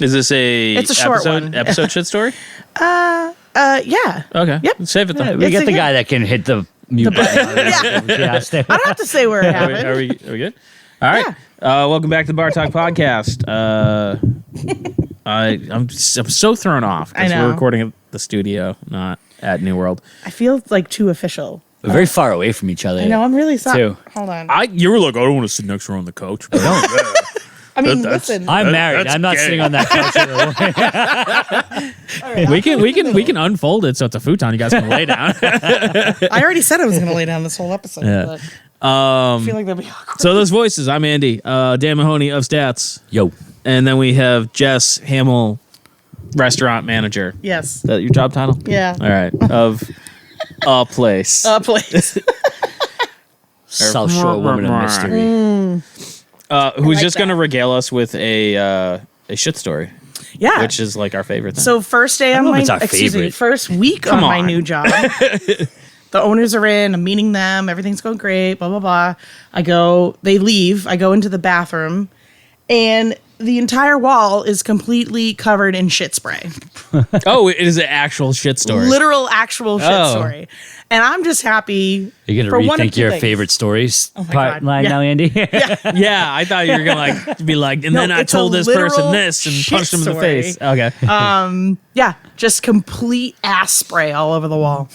Is this It's a short one. Episode shit story? Yeah. Okay. Yep. Save it then. We get the guy that can hit the mute button. I don't have to say where it happened. Are we good? All right. Welcome back to the Bar Talk Podcast. I'm so thrown off because we're recording at the studio, not at New World. I feel like too official. We're very far away from each other. I know. I'm really sorry. Too. Hold on. You were like, I don't want to sit next to her on the couch. But I mean, listen. I'm married. I'm not sitting on that couch. We can unfold it so it's a futon. You guys can lay down. I already said I was going to lay down this whole episode. Yeah. But I feel like that'd be awkward. So those voices. I'm Andy, Dan Mahoney of Stats. Yo. And then we have Jess Hamill, restaurant manager. Yes. Is that your job title? Yeah. All right. Of a place. A place. South Shore woman of mystery. Who's like just going to regale us with a shit story. Yeah. Which is like our favorite thing. So first day on my favorite. first week on my new job. The owners are in, I'm meeting them, everything's going great, blah, blah, blah. They leave, I go into the bathroom, and the entire wall is completely covered in shit spray. Oh, it is an actual shit story. Literal, actual shit story. And I'm just happy. You're going to rethink your favorite stories God. line now, Andy? Yeah, I thought you were going to be like, and then I told this person this and punched him in the face. Okay. Yeah, just complete ass spray all over the wall.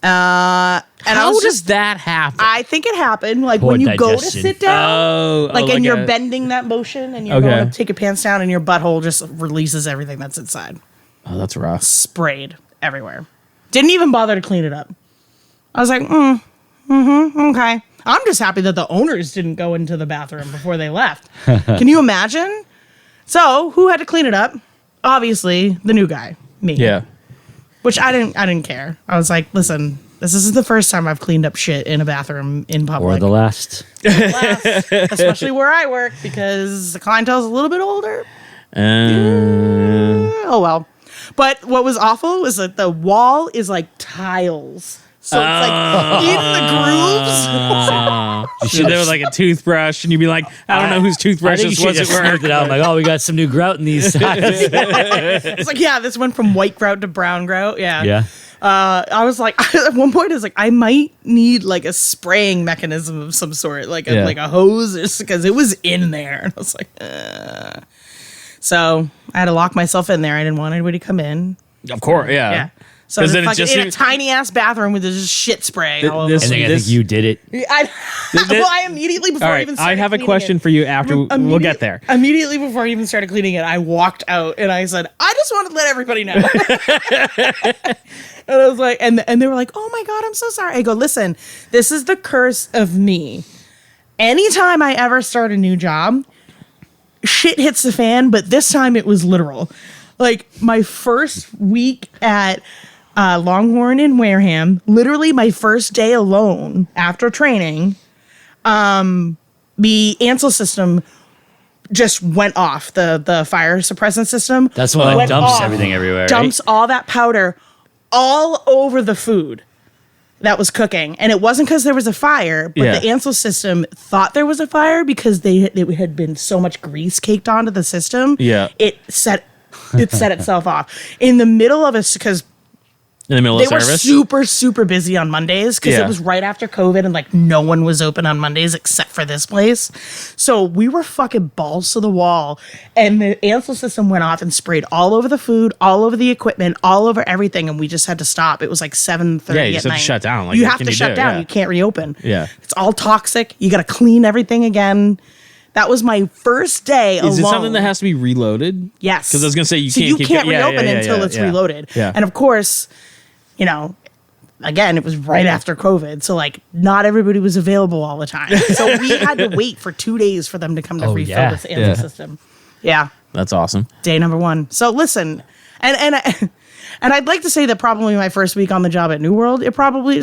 How does that happen? I think it happened like Poor when you go to digestion. sit down, and you're a- bending that motion and you're going to take your pants down and your butthole just releases everything that's inside. Oh, that's rough. Sprayed everywhere. Didn't even bother to clean it up. I was like, okay. I'm just happy that the owners didn't go into the bathroom before they left. Can you imagine? So who had to clean it up? Obviously, the new guy, me. Yeah. Which I didn't care. I was like, listen, this isn't the first time I've cleaned up shit in a bathroom in public. Or the last. Especially where I work because the clientele's a little bit older. Oh, well. But what was awful was that the wall is like tiles. So it's like in the grooves. So there was like a toothbrush, and you'd be like, I don't know whose toothbrush this was. It out. I'm like, oh, we got some new grout in these sides. It's like, yeah, this went from white grout to brown grout. Yeah. Yeah. I was like, at one point, I was like, I might need like a spraying mechanism of some sort, like a hose, just because it was in there. And I was like, So I had to lock myself in there. I didn't want anybody to come in. Of course, yeah. So then it's in a tiny ass bathroom with just shit spraying all over. I think you did it. I immediately before All I right, even started I have a cleaning question for you after we'll get there. Immediately before I even started cleaning it, I walked out and I said, I just want to let everybody know. And I was like, and they were like, oh my God, I'm so sorry. I go, listen, this is the curse of me. Anytime I ever start a new job, shit hits the fan, but this time it was literal. Like my first week at Longhorn in Wareham, literally my first day alone after training, the Ansel system just went off, the fire suppressant system. That's when it dumps everything everywhere, Dumps all that powder all over the food that was cooking. And it wasn't because there was a fire, but the Ansel system thought there was a fire because it had been so much grease caked onto the system. Yeah. It set itself off. In the middle of us, because In the middle they of were service? super, super busy on Mondays because it was right after COVID and like no one was open on Mondays except for this place. So we were fucking balls to the wall. And the Ansel system went off and sprayed all over the food, all over the equipment, all over everything. And we just had to stop. It was like 7:30 Yeah, you at said night. to shut down. Like, you what have can to you shut do? down. Yeah. You can't reopen. Yeah. It's all toxic. You got to clean everything again. That was my first day alone. Is it something that has to be reloaded? Yes. Because I was going to say you so can't you keep can't yeah, reopen until it's reloaded. Yeah. And of course, you know, again, it was right after COVID. So like not everybody was available all the time. So we had to wait for 2 days for them to come to refill this Ansel system. Yeah. That's awesome. Day number 1. So listen, and I'd like to say that probably my first week on the job at New World,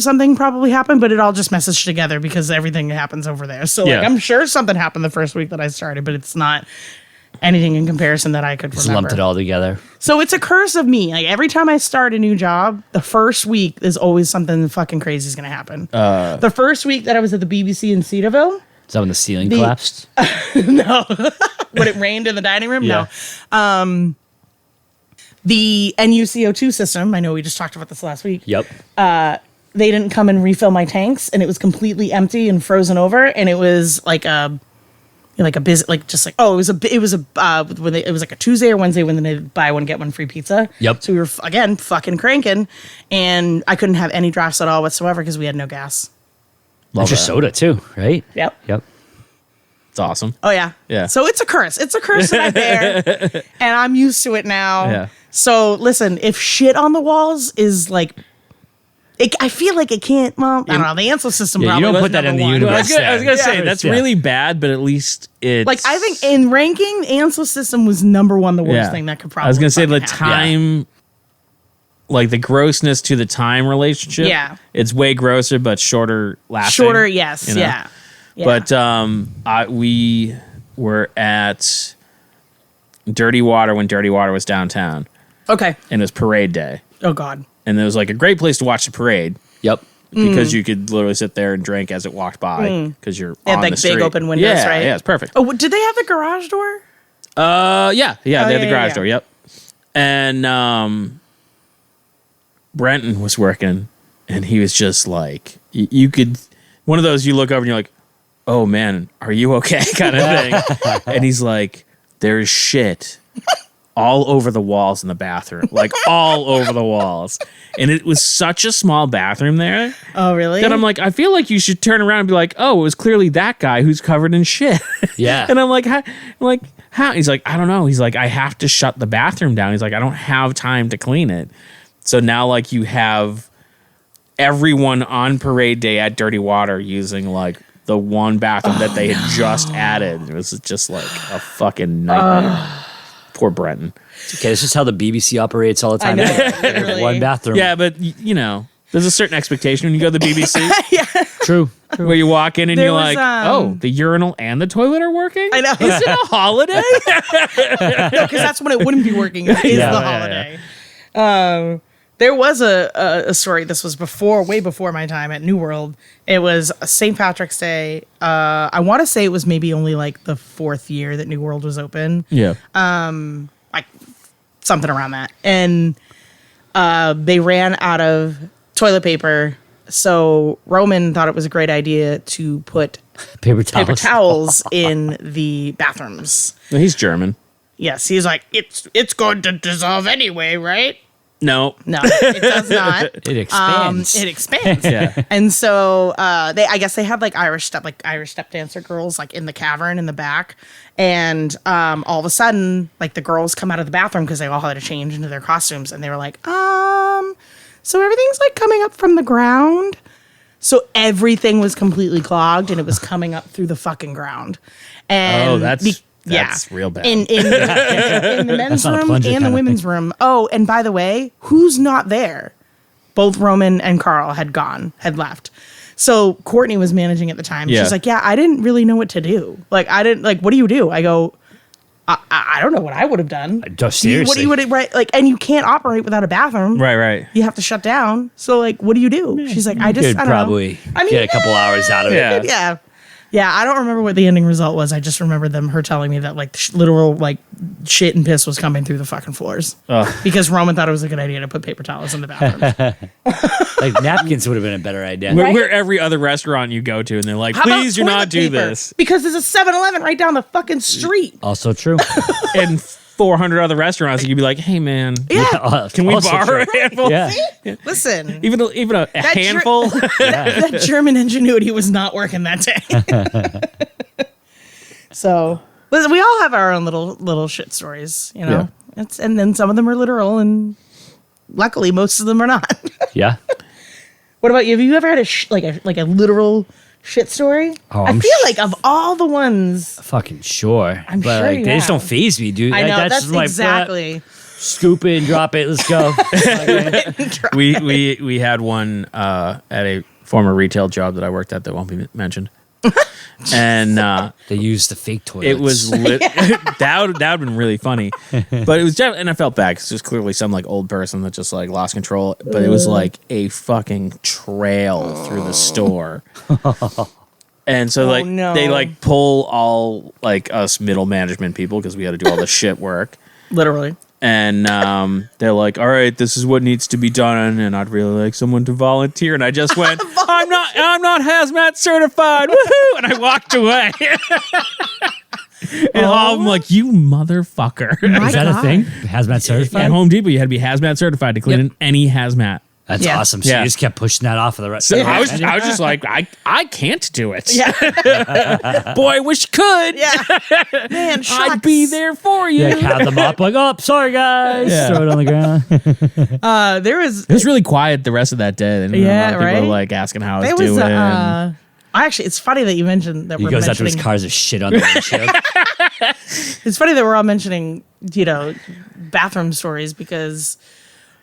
something probably happened, but it all just messaged together because everything happens over there. So like I'm sure something happened the first week that I started, but it's not anything in comparison that I could remember. Just lumped it all together. So it's a curse of me. Like every time I start a new job, the first week is always something fucking crazy is going to happen. The first week that I was at the BBC in Cedarville. Is that when the ceiling collapsed? No. when it rained in the dining room. Yeah. No. The NuCO2 system, I know we just talked about this last week. Yep. They didn't come and refill my tanks, and it was completely empty and frozen over, and it was like a it was like a Tuesday or Wednesday when they buy one get one free pizza. Yep. So we were again fucking cranking, and I couldn't have any drafts at all whatsoever because we had no gas. Love your soda too, right? Yep. It's awesome. Oh yeah. Yeah. So it's a curse. It's a curse that I bear, and I'm used to it now. Yeah. So listen, if shit on the walls is like. I feel like it can't. Well, I don't know. The Ansel system. Yeah, you probably don't was put that in number the one. universe. I was gonna say that's Yeah. really bad, but at least it's Like I think in ranking, the Ansel system was number one, the worst Yeah. thing that could probably. I was gonna say the fucking happen. time, like the grossness to the time relationship. Yeah. it's way grosser, but shorter lasting. Shorter, yes, you know? yeah. But we were at Dirty Water when Dirty Water was downtown, Okay. and it was parade day, Oh God. and it was like a great place to watch the parade. Yep. Because you could literally sit there and drink as it walked by because you're They had on like the street. big open windows, yeah, right? Yeah, it's perfect. Oh, did they have the garage door? Yeah, they had the yeah, garage yeah. door. Yep. And Brenton was working, and he was just like, you could, one of those you look over and you're like, oh man, are you okay? Kind of thing. And he's like, there's shit all over the walls in the bathroom, like all over the walls. And it was such a small bathroom there Oh, really? that I'm like, I feel like you should turn around and be like, oh, it was clearly that guy who's covered in shit. Yeah. And I'm like, how? He's like, I don't know. He's like, I have to shut the bathroom down. He's like, I don't have time to clean it. So now, like, you have everyone on parade day at Dirty Water using like the one bathroom that they had just added. It was just like a fucking nightmare. Poor Brenton. Okay, this is how the BBC operates all the time. know, They have literally. one bathroom. Yeah, but you know, there's a certain expectation when you go to the BBC True. where you walk in and There you're was, like, oh, the urinal and the toilet are working? I know. Is it a holiday? Because that's when it wouldn't be working. Is the Yeah. holiday. There was a story. This was way before my time at New World. It was St. Patrick's Day. I want to say it was maybe only like the 4th year that New World was open. Yeah. Like something around that. And they ran out of toilet paper. So Roman thought it was a great idea to put Paper towels. paper towels in the bathrooms. Well, he's German. Yes, he's like, it's going to dissolve anyway, right? No. No, it does not. It expands. It expands. Yeah. And so I guess they had like Irish step dancer girls like in the cavern in the back. And all of a sudden, like the girls come out of the bathroom because they all had to change into their costumes, and they were like, so everything's like coming up from the ground. So everything was completely clogged, and it was coming up through the fucking ground. And that's real bad. in the men's not a room plunger and the kind of women's room. Oh, and by the way, who's not there? Both Roman and Carl had left. So Courtney was managing at the time. Yeah. She's like, yeah, I didn't really know what to do. Like, what do you do? I go, I don't know what I would have done. Just seriously. What do you would right? Like, and you can't operate without a bathroom. Right. You have to shut down. So like, what do you do? She's like, I Could don't probably know. I mean, get a couple hours out of Yeah. it. Yeah, I don't remember what the ending result was. I just remember her telling me that like literal like shit and piss was coming through the fucking floors because Roman thought it was a good idea to put paper towels in the bathroom. Like napkins would have been a better idea. We're every other restaurant you go to, and they're like, How about please do toilet not do paper? this. Because there's a 7-Eleven right down the fucking street. Also true. And 400 other restaurants, you'd be like, hey, man, Yeah, can we Also borrow true. a handful? Yeah. listen, Even a handful? that German ingenuity was not working that day. So, listen, we all have our own little shit stories, you know. And then some of them are literal, and luckily most of them are not. Yeah. What about you? Have you ever had a literal shit story? Oh, I I'm feel like of all the ones, Fucking sure. I'm but sure like, you they just have. don't phase me, dude. I know Like, that's just my exactly. scoop it and drop it. Let's go. we had one at a former retail job that I worked at that won't be mentioned. And They use the fake toilets. it was that would have been really funny, but it was definitely, and I felt bad because it was clearly some like old person that just like lost control, but it was like a fucking trail through the store. And so like no. they like pull all like us middle management people because we had to do all the shit work. Literally. And they're like, all right, this is what needs to be done, and I'd really like someone to volunteer. And I just went, I'm not hazmat certified, woohoo! And I walked away. And I'm like, you motherfucker. My Is that God. a thing? Hazmat certified? At Home Depot, you had to be hazmat certified to clean in any hazmat. That's Yeah. awesome. So Yeah. you just kept pushing that off of the rest. So of the I was just like, I can't do it. Yeah. Boy, I wish could. Yeah. Man, shucks. I'd be there for you. Yeah, count them up like, oh, sorry guys. Yeah. Throw it on the ground. There was It was really quiet the rest of that day. And Yeah, a lot of people right? were like asking how I was there was doing. actually, it's funny that you mentioned that He we're goes after his mentioning. cars of shit on the windshield. It's funny that we're all mentioning, bathroom stories because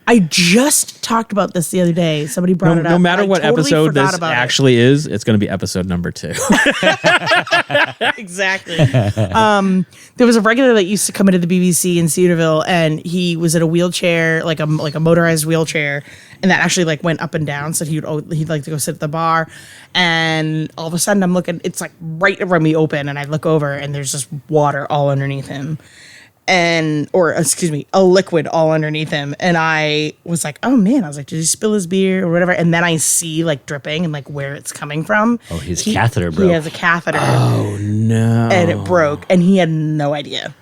I just talked about this the other day. Somebody brought it up. No matter and I what totally episode forgot this about it. actually is, it's going to be episode number 2. Exactly. There was a regular that used to come into the BBC in Cedarville, and he was in a wheelchair, like a motorized wheelchair, and that actually like went up and down. So he'd like to go sit at the bar, and all of a sudden I'm looking. It's like right when we open, and I look over, and there's just water all underneath him. A liquid all underneath him. And I was like, oh man, I was like, did he spill his beer or whatever? And then I see like dripping and like where it's coming from. Oh, his catheter broke. He has a catheter. Oh, no. And it broke and he had no idea.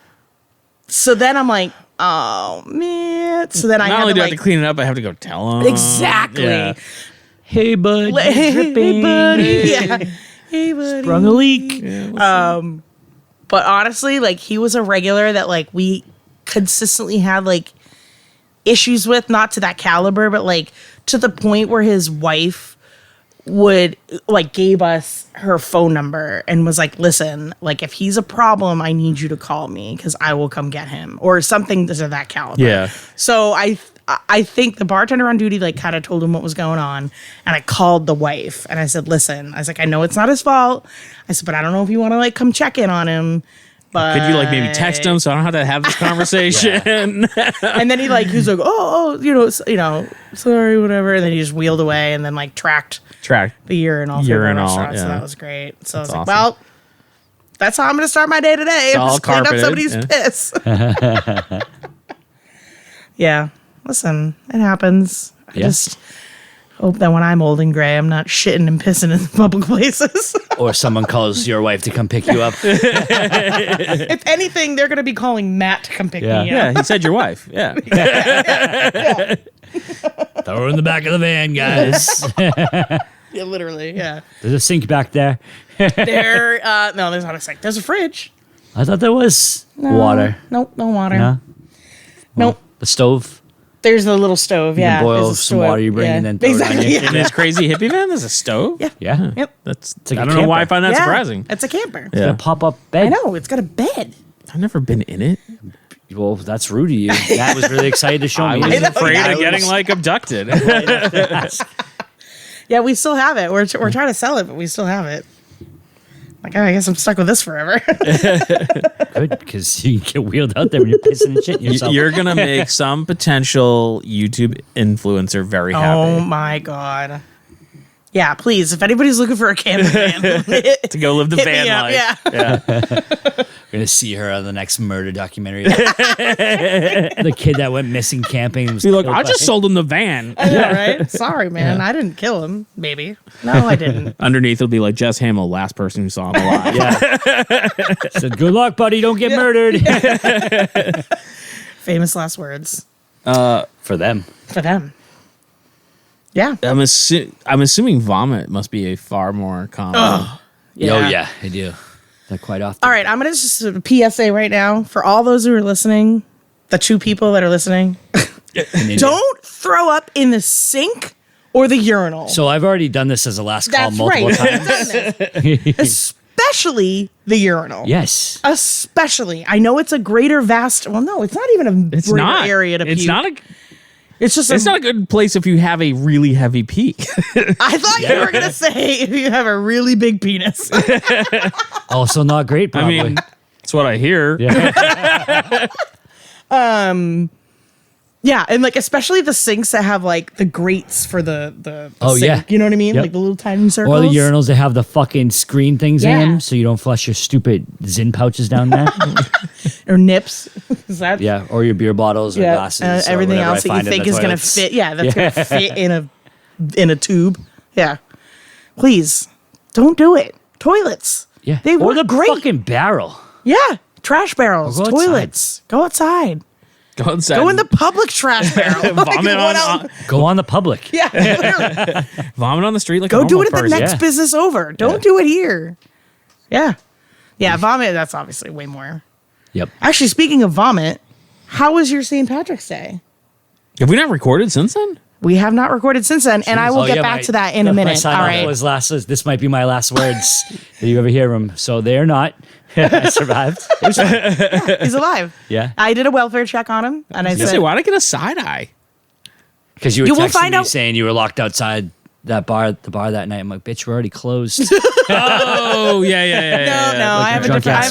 So then I'm like, oh man. So then I Not had only to do I like, have to clean it up, I have to go tell him. exactly. Yeah. Hey, bud. Hey, dripping. buddy. Yeah. Hey, buddy. Sprung a leak. But honestly, like he was a regular that like we consistently had like issues with, not to that caliber, but like to the point where his wife would like gave us her phone number and was like, listen, like if he's a problem, I need you to call me because I will come get him or something to that caliber. Yeah. So I think the bartender on duty like kind of told him what was going on, and I called the wife and I said, listen, I was like, I know it's not his fault. I said, but I don't know if you want to like come check in on him. But Could you like maybe text him so I don't have to have this conversation? and then he like like, sorry, whatever, and then he just wheeled away and then like tracked Track. the urinal through the Urinal, restaurant. So yeah. that was great. So I was like, awesome. well, that's how I'm going to start my day today. all Just clean up carpeted, somebody's yeah. piss. Yeah. Listen, it happens. I Yeah. just hope that when I'm old and gray, I'm not shitting and pissing in public places. Or someone calls your wife to come pick you up. If anything, they're going to be calling Matt to come pick Yeah. me up. Yeah, he said your wife. Yeah. Throw her in the back of the van, guys. Yeah, literally. Yeah. There's a sink back there. There, no, there's not a sink. There's a fridge. I thought there was water. Nope, no water. No? Nope. The stove. There's the little stove. can Yeah. boil there's a some stove. water you bring yeah. and then throw it on exactly. you. In this crazy hippie van, there's a stove? Yeah. Yeah. Yep. That's like I a don't know why I camper. find that Yeah. surprising. It's a camper. Yeah. A pop-up bed. I know. It's got a bed. I've never been in it. Well, that's rude of you. Matt was really excited to show I me. was know, afraid yeah. of getting like abducted. Yeah, we still have it. We're trying to sell it, but we still have it. Like, I guess I'm stuck with this forever. Good, because you get wheeled out there when you're pissing and shitting yourself. You're gonna make some potential YouTube influencer very happy. Oh my God. Yeah, please. If anybody's looking for a camper van, To go live the hit van me up, life. yeah. We're gonna see her on the next murder documentary. The kid that went missing camping. And was Be like, killed I by- just sold him the van. I know, right? Sorry, man. I didn't kill him. Maybe. No, I didn't. Underneath it'll be like Jess Hamill, last person who saw him alive. Yeah. Said, good luck, buddy. Don't get murdered. Famous last words For them. for them. Yeah. I'm assuming vomit must be a far more common. Oh, yeah, I do. That quite often. All right, I'm going to just PSA right now for all those who are listening, the 2 people that are listening. Don't throw up in the sink or the urinal. So I've already done this as a last call That's multiple right. times. Especially the urinal. Yes. Especially. I know it's a greater vast. Well, no, it's not even a It's greater not. area to It's puke. not a. It's just. It's not a good place if you have a really heavy pee. I thought you were gonna say if you have a really big penis. Also not great, I probably. mean, that's what I hear. yeah. Yeah, and like especially the sinks that have like the grates for the Oh, sink, yeah. you know what I mean? Yep. Like the little tiny circles. Or the urinals that have the fucking screen things in Yeah. them, so you don't flush your stupid Zyn pouches down there. or nips. Is that Yeah, or your beer bottles or yeah, glasses. or everything whatever else I that you find in think the is gonna toilets. fit. Yeah, that's gonna fit in a tube. Yeah, please don't do it. Toilets. Yeah, they or work the great. fucking barrel. Yeah, trash barrels, Or go outside. toilets. Go outside. Go inside. Go in the public trash barrel. Like, Vomit what on, else? Go on the public. Yeah, literally. vomit on the street like a Go do normal it at the person. next Yeah. business over. Don't do it here. Yeah. Yeah, vomit, that's obviously way more. Yep. Actually, speaking of vomit, how was your St. Patrick's Day? Have we not recorded since then? We have not recorded since then, and I will Oh, get yeah, back my- to that in a my minute. All sign-off right. was this might be my last words that you ever hear them. So they're not. I survived. It was fun. He's alive. Yeah. I did a welfare check on him, and I I said, say, why'd I get a side eye? Because you were You will texting find me out- saying you were locked outside the bar that night. I'm like, bitch, we're already closed. Oh, yeah. no, I have a drunk different.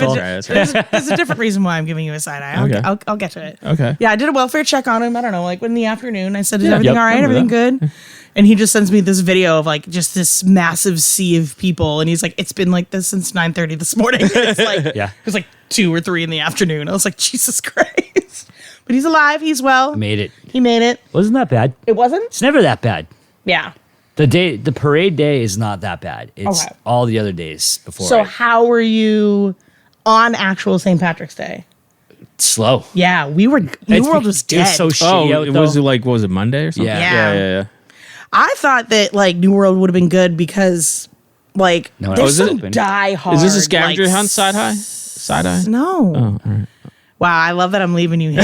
asshole. There's a different reason why I'm giving you a side eye. Okay. I'll get to it. Okay. Yeah, I did a welfare check on him. I don't know, like in the afternoon. I said, "Is Yeah. everything Yep. all right? Remember Everything good?" And he just sends me this video of like just this massive sea of people, and he's like, "It's been like this since 9:30 this morning." It's like, Yeah. it was like 2 or 3 in the afternoon. I was like, Jesus Christ! But he's alive. He's well. Made it. He made it. Wasn't that bad? It wasn't. It's never that bad. Yeah. The parade day is not that bad. It's Okay. all the other days before. So it. how were you on actual St. Patrick's Day? Slow. Yeah, we were. New World was It was dead. so shitty out it though. was like, what was it, Monday or something? Yeah. Yeah. I thought that like New World would have been good because like No, it there's was some open. die hard. Is this a scavenger like, hunt side eye? Side eye? No. Oh, all right. Wow, I love that I'm leaving you here.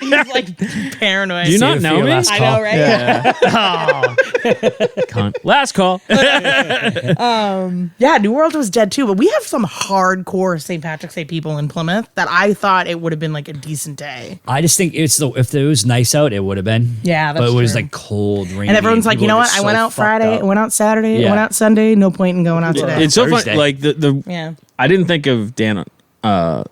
He's like paranoid. Do you not Save it for know your me? last I call. know, right? Cunt. Last call. Yeah, New World was dead too, but we have some hardcore St. Patrick's Day people in Plymouth that I thought it would have been like a decent day. I just think if it was nice out, it would have been. Yeah, but that's it was true. like cold, rainy. And everyone's like, people you know were what? just I went so out fucked Friday, up. I went out Saturday, I Yeah. went out Sunday. No point in going out today. It's so fun. Thursday. Like the Yeah. I didn't think of Dan on.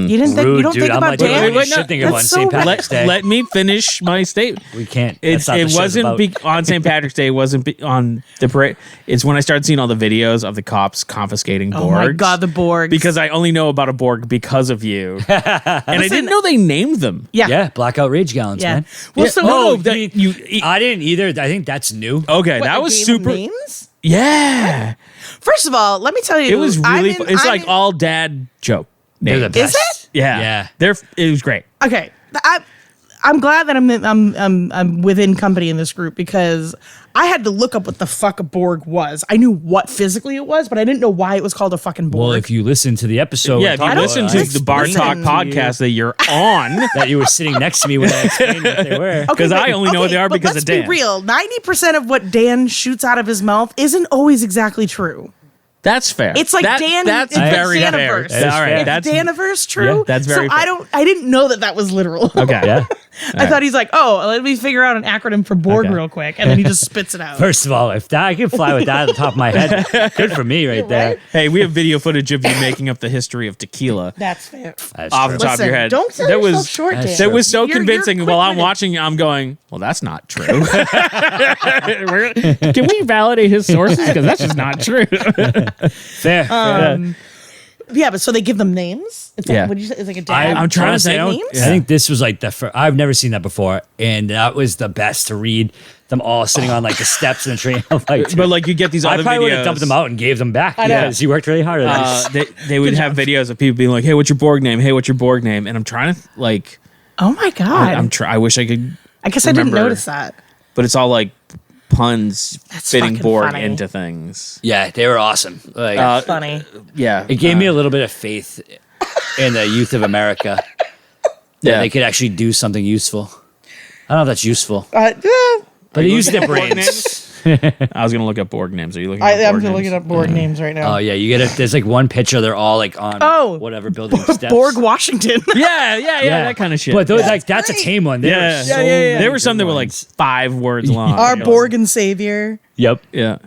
You didn't think Rude, you don't dude. think I'm about like, wait, Dan? wait, you should think of That's on so St. rude. Patrick's Day. Let me finish my statement. We can't. It That's not the show's wasn't about. on St. Patrick's Day. It wasn't on the parade. It's when I started seeing all the videos of the cops confiscating Borgs. Oh my god, the Borgs. Because I only know about a Borg because of you, and I didn't know they named them. yeah. Yeah, blackout rage gallons, Yeah. man. Well, Yeah. so Oh, what, that you. I didn't either. I think that's new. Okay, what, that they was gave them super. names? Yeah, First of all, let me tell you, it was really. It's I'm like in- all dad joke. They're the names. best. Is it? Yeah, Yeah. It was great. Okay, I'm glad that I'm within company in this group because I had to look up what the fuck a Borg was. I knew what physically it was, but I didn't know why it was called a fucking Borg. Well, if you listen to the episode, Yeah, if you don't listen know. to the Bar Talk Listen. podcast that you're on, that you were sitting next to me when I explained what they were. Okay, 'cause I but- only know what they are but because let's of Dan. be real. 90% of what Dan shoots out of his mouth isn't always exactly true. that's fair. It's like Dan. That's it's very Daniverse. fair. That is All right, fair. It's that's Daniverse true. Yeah, that's very So fair. I didn't know that was literal. okay. Yeah. I thought he's like, oh, let me figure out an acronym for Borg Okay. real quick, and then he just spits it out. First of all, if that I can fly with that at the top of my head, good for me right there. Right? Hey, we have video footage of you making up the history of tequila That's fair. That's off true. the top of your head. Don't sell that yourself was short, That's Dan. true. that was so You're convincing. While I'm quick-witted. watching, I'm going, well, that's not true. Can we validate his sources? Because that's just not true. Fair. fair. Yeah, but so they give them names. It's like, Yeah. what did you say? It's like a dad. I'm trying to honestly, say, I don't- names? I think this was like the first. I've never seen that before, and that was the best to read. Them all sitting on like the steps in the train. Like, but like you get these I other probably would videos. have dumped them out and gave them back know. because he worked really hard on this. They would have videos of people being like, "Hey, what's your Borg name? Hey, what's your Borg name?" And I'm trying to like, Oh my god! I wish I could, I guess I didn't remember. notice that. but it's all like puns That's fitting fucking Borg funny. into things. Yeah, they were awesome. Like, Funny. Yeah, it gave me a little bit of faith in the youth of America that yeah. they could actually do something useful. I don't know if that's useful, Yeah, but they you used their looking at Borg brains. I was gonna look up Borg names. Are you looking? Up I'm Borg names? looking up Borg names right now. Oh yeah, you get it. There's like one picture. They're all like on Oh. whatever building steps. Borg Washington. Yeah, that kind of shit. But those yeah. like that's a tame one. They Yeah. were so Yeah, yeah. There were some that were like ones. 5 words long. Our Yeah. Borg savior. Yep. Yeah.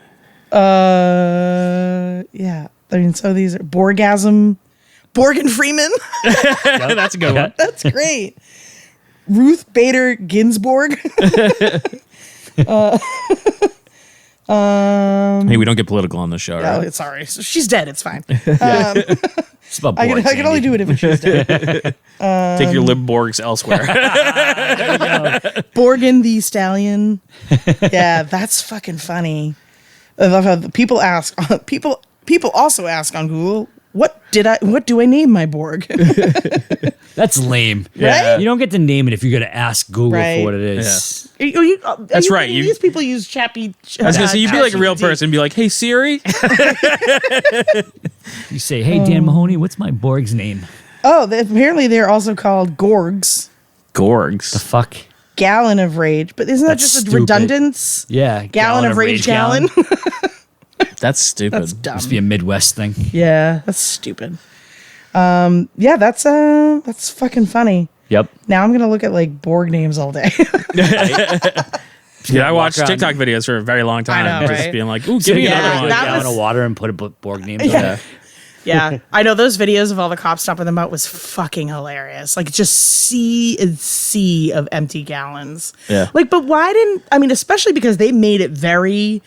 Yeah. I mean, so these are Borgasm, Borg and Freeman. That's a good one. That's great. Ruth Bader Ginsburg. Hey, we don't get political on this show, Oh, right? sorry. So she's dead. It's fine. It's about I boards, can only do it if she's dead. Take your Libborgs elsewhere. Borgen the Stallion. Yeah, that's fucking funny. I love how the people ask. People also ask on Google, what do I name my Borg? That's lame. Right? You don't get to name it if you're going to ask Google Right. for what it is. That's right. These people use Chappy. I was gonna say, you'd be like a real person and be like, "Hey Siri." You say, "Hey Dan Mahoney, what's my Borg's name?" Oh, apparently they're also called Gorgs. Gorgs. The fuck? Gallon of Rage, but isn't that That's just a stupid. redundance? Yeah. Gallon of Rage gallon. That's stupid. That's dumb. Must be a Midwest thing. Yeah, that's stupid. Yeah, that's fucking funny. Yep. Now I'm gonna look at like Borg names all day. Yeah, I watched around. TikTok videos for a very long time, I know, just right? being like, "Ooh, give me yeah, another one." that A gallon was- of water and put a Borg name on Yeah. it. Yeah, I know those videos of all the cops stopping them out was fucking hilarious. Like just sea and sea of empty gallons. Yeah. Like, but why didn't I mean? Especially because they made it very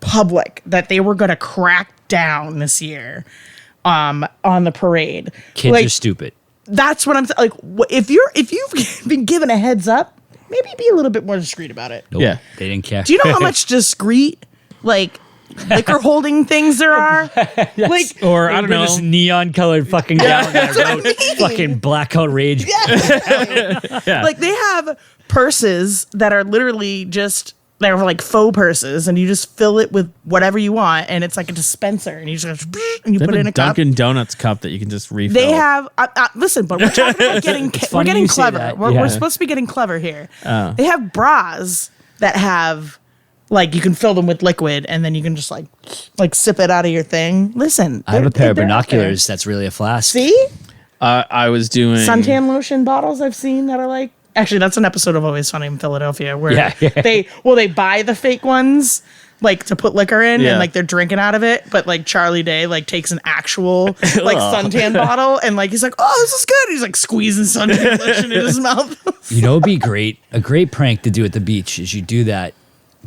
public that they were going to crack down this year, on the parade. Kids like, are stupid. That's what I'm saying. Like, if you've been given a heads up, maybe be a little bit more discreet about it. Nope, Yeah. They didn't care. Do you know how much discreet like liquor holding things there are? Like, Or I don't know. This neon colored fucking gallon that I wrote fucking blackout rage. Yeah. like they have purses that are literally just they're like faux purses, and you just fill it with whatever you want, and it's like a dispenser, and you just go, and you They put have it in a cup. Dunkin' Donuts cup that you can just refill. They have listen, but we're talking about we're funny getting you say clever. that. We're Yeah. supposed to be getting clever here. Oh. They have bras that have like you can fill them with liquid, and then you can just like sip it out of your thing. Listen, I have a pair of they're out there. binoculars that's really a flask. See, I was doing suntan lotion bottles I've seen that are like. Actually, that's an episode of Always Sunny in Philadelphia where Yeah. they buy the fake ones like to put liquor in Yeah. and like they're drinking out of it, but like Charlie Day like takes an actual like suntan bottle and like he's like, oh, this is good. He's like squeezing suntan lotion in his mouth. You know, it'd be great. A great prank to do at the beach is you do that,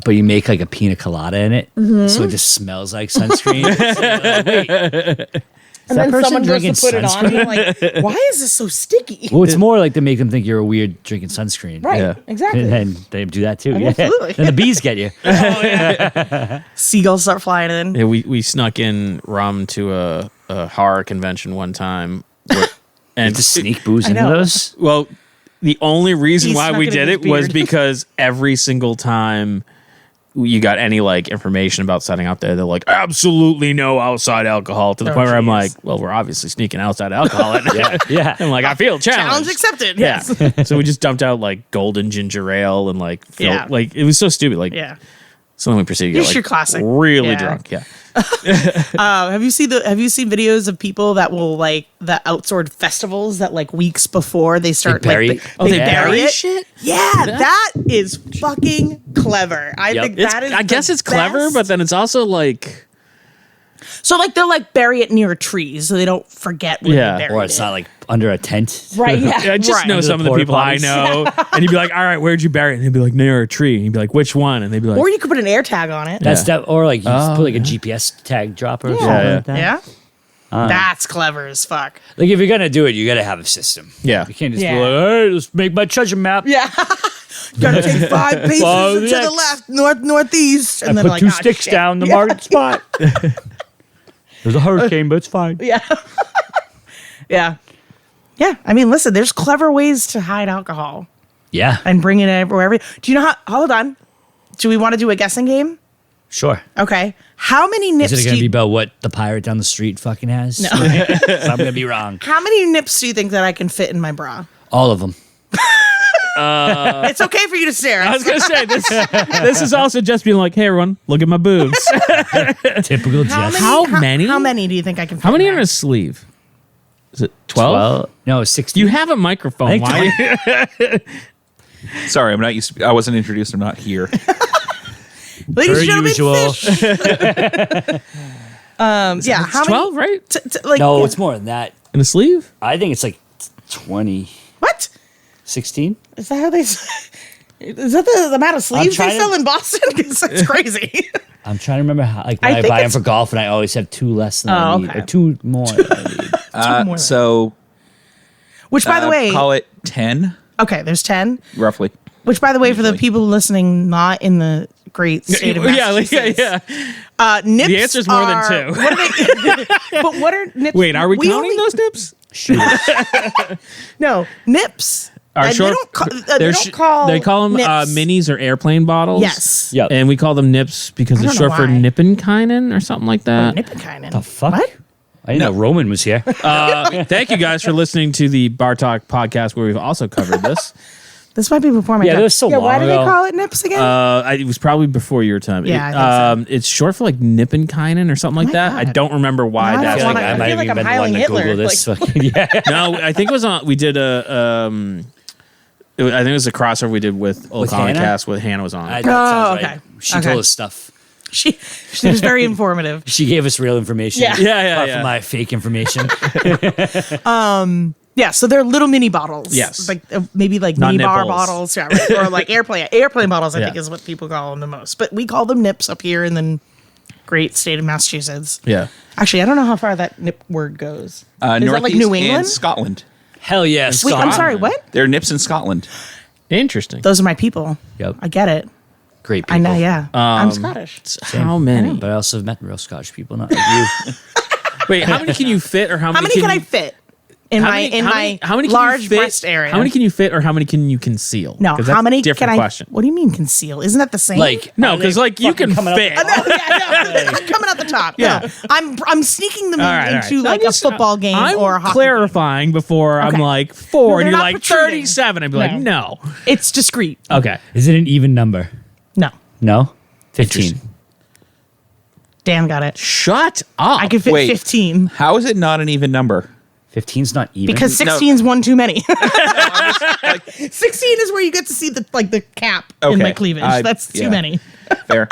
but you make like a pina colada in it, Mm-hmm. so it just smells like sunscreen. Wait, And that then person someone goes drinking to put it on and you're like, why is this so sticky? well, it's more like to make them think you're a weird drinking sunscreen. Right, Yeah. exactly. And then they do that too. Yeah. Absolutely. Then the bees get you. Seagulls start flying in. Yeah, we snuck in rum to a horror convention one time, and To sneak booze I into know. those. well, the only reason He why snuck we it in did his it was beard. because every single time you got any like information about setting up there, they're like, absolutely no outside alcohol. To the Oh, point where I'm geez. like, well, we're obviously sneaking outside alcohol. Yeah. I'm like, I feel challenged. Challenge accepted. Yeah. Yes. So we just dumped out like golden ginger ale and like Yeah. like it was so stupid. Like Yeah. so then we proceeded to It's get your like classic. really Yeah. drunk. Yeah. Have you seen videos of people that will like the outsourced festivals that like weeks before they start bury- like Oh, they they bury bury it? shit? Yeah, that is fucking clever. I Yep. think It's, that is. I guess the it's clever, best. but then it's also like so like they'll like bury it near a tree so they don't forget where Yeah. they buried Or it's it. not like under a tent. Right, yeah. I just right. know Under some the of the people I porta-potties. know, and you'd be like, "All right, where'd you bury it?" And he'd be like, "Near a tree." And you'd be like, "Which one?" And they'd be like, Or you could put an air tag on it. That's that, or like you just Oh, put like a GPS tag dropper or Yeah. something Yeah, like that. Yeah. That's clever as fuck. Like if you're gonna do it, you gotta have a system. Yeah. You can't just Yeah. be like, hey, let's make my treasure map. Yeah. Gotta take 5 paces Follow the to the X. left, northeast, and I then put like 2 ah, sticks shit. down the Yeah. marked spot. There's a hurricane, but it's fine. Yeah. Yeah. Yeah. I mean, listen, there's clever ways to hide alcohol Yeah, and bring it wherever. Do you know how? Hold on. Do we want to do a guessing game? sure. Okay. How many nips Is it do gonna you, be about what the pirate down the street fucking has? No. I'm gonna be wrong. how many nips do you think that I can fit in my bra? All of them. It's okay for you to stare. I was gonna say this. This is also just being like, "Hey, everyone, look at my boobs." Typical Jess. How many? How many do you think I can fit? How many in are in there? a sleeve? Is it 12? Well, no, 60. You have a microphone. I think Why? Sorry, I'm not used to. I wasn't introduced. I'm not here. Ladies and Per gentlemen, usual. fish. Yeah. How many? 12, right? Like, No, it's more than that. In a sleeve? I think it's like 20. what? 16? Is that how they say? Is that the amount of sleeves they trying to- sell in Boston? Because it's crazy. I'm trying to remember how, like, when I I, think buy them it's- for golf, and I always have 2 less than I need, okay. or 2 more than I need. More So, Which, by the way, call it 10, okay, there's 10. roughly. Which, by the way, for the Usually. people listening not in the great state of Massachusetts, nips The answer's more than are- 2. What are they, but what are nips? Wait, are we counting only- those nips? No, nips. Are They short- don't call, they're they call them nips. minis or airplane bottles. Yes. Yep. And we call them nips because I it's don't know short for why. Nippenkainen or something like that. Nippenkainen. The fuck? What? I didn't know Roman was here. Thank you guys for listening to the Bar Talk podcast where we've also covered this. This might be before my Yeah, time. that was so Why long do they ago. call it nips again? It was probably before your time. Yeah, I think It's short for like Nippenkainen or something like my that. I God. don't remember why No, I that's don't I wanna- might I feel have like even I'm been the one hiling to Hitler, Google this. like- Fucking, yeah. No, I think it was on. We did I think it was a crossover we did with Old With Colony Hannah? Cast with Hannah was on. That it. sounds okay. right. She Okay. told us stuff. she was very informative. She gave us real information. Yeah. Apart from my fake information. Yeah, so they're little mini bottles. Yes. Like maybe like Not mini bar nipples. bottles, yeah, right. Or like airplane bottles, I think Yeah. is what people call them the most. But we call them nips up here in the great state of Massachusetts. Yeah. Actually, I don't know how far that nip word goes. Is that Northeast like New and England? Scotland. Hell yes. Wait, I'm sorry, what? There are nips in Scotland. Interesting. Those are my people. Yep. I get it. Great people. I know, yeah. I'm Scottish. How many? But I also have met real Scottish people, not like you. Wait, how many can you fit, or how How many many can I fit in How my many- in how my many- how many can you large fit- breast area? How many can you fit, or how many can you conceal? No, 'Cause how that's many a different can I? question. What do you mean conceal? Isn't that the same? Like, No, are they 'cause, like, you fucking can coming up fit. the- No, yeah, no, coming out the top. Yeah. No. I'm sneaking them All right, all right. into like I'm a football game I'm or a hockey clarifying before I'm Okay. like 4 No, and they're you're not like protruding. 37. I'd be like, no. game. It's discreet. Okay. Is it an even number? No, No? 15. Interesting. Dan got it. Shut up. I could fit Wait. 15 How is it not an even number? 15's not even. because 16 is one too many. 16 is where you get to see the cap in Okay. my cleavage. That's too yeah. many. Fair.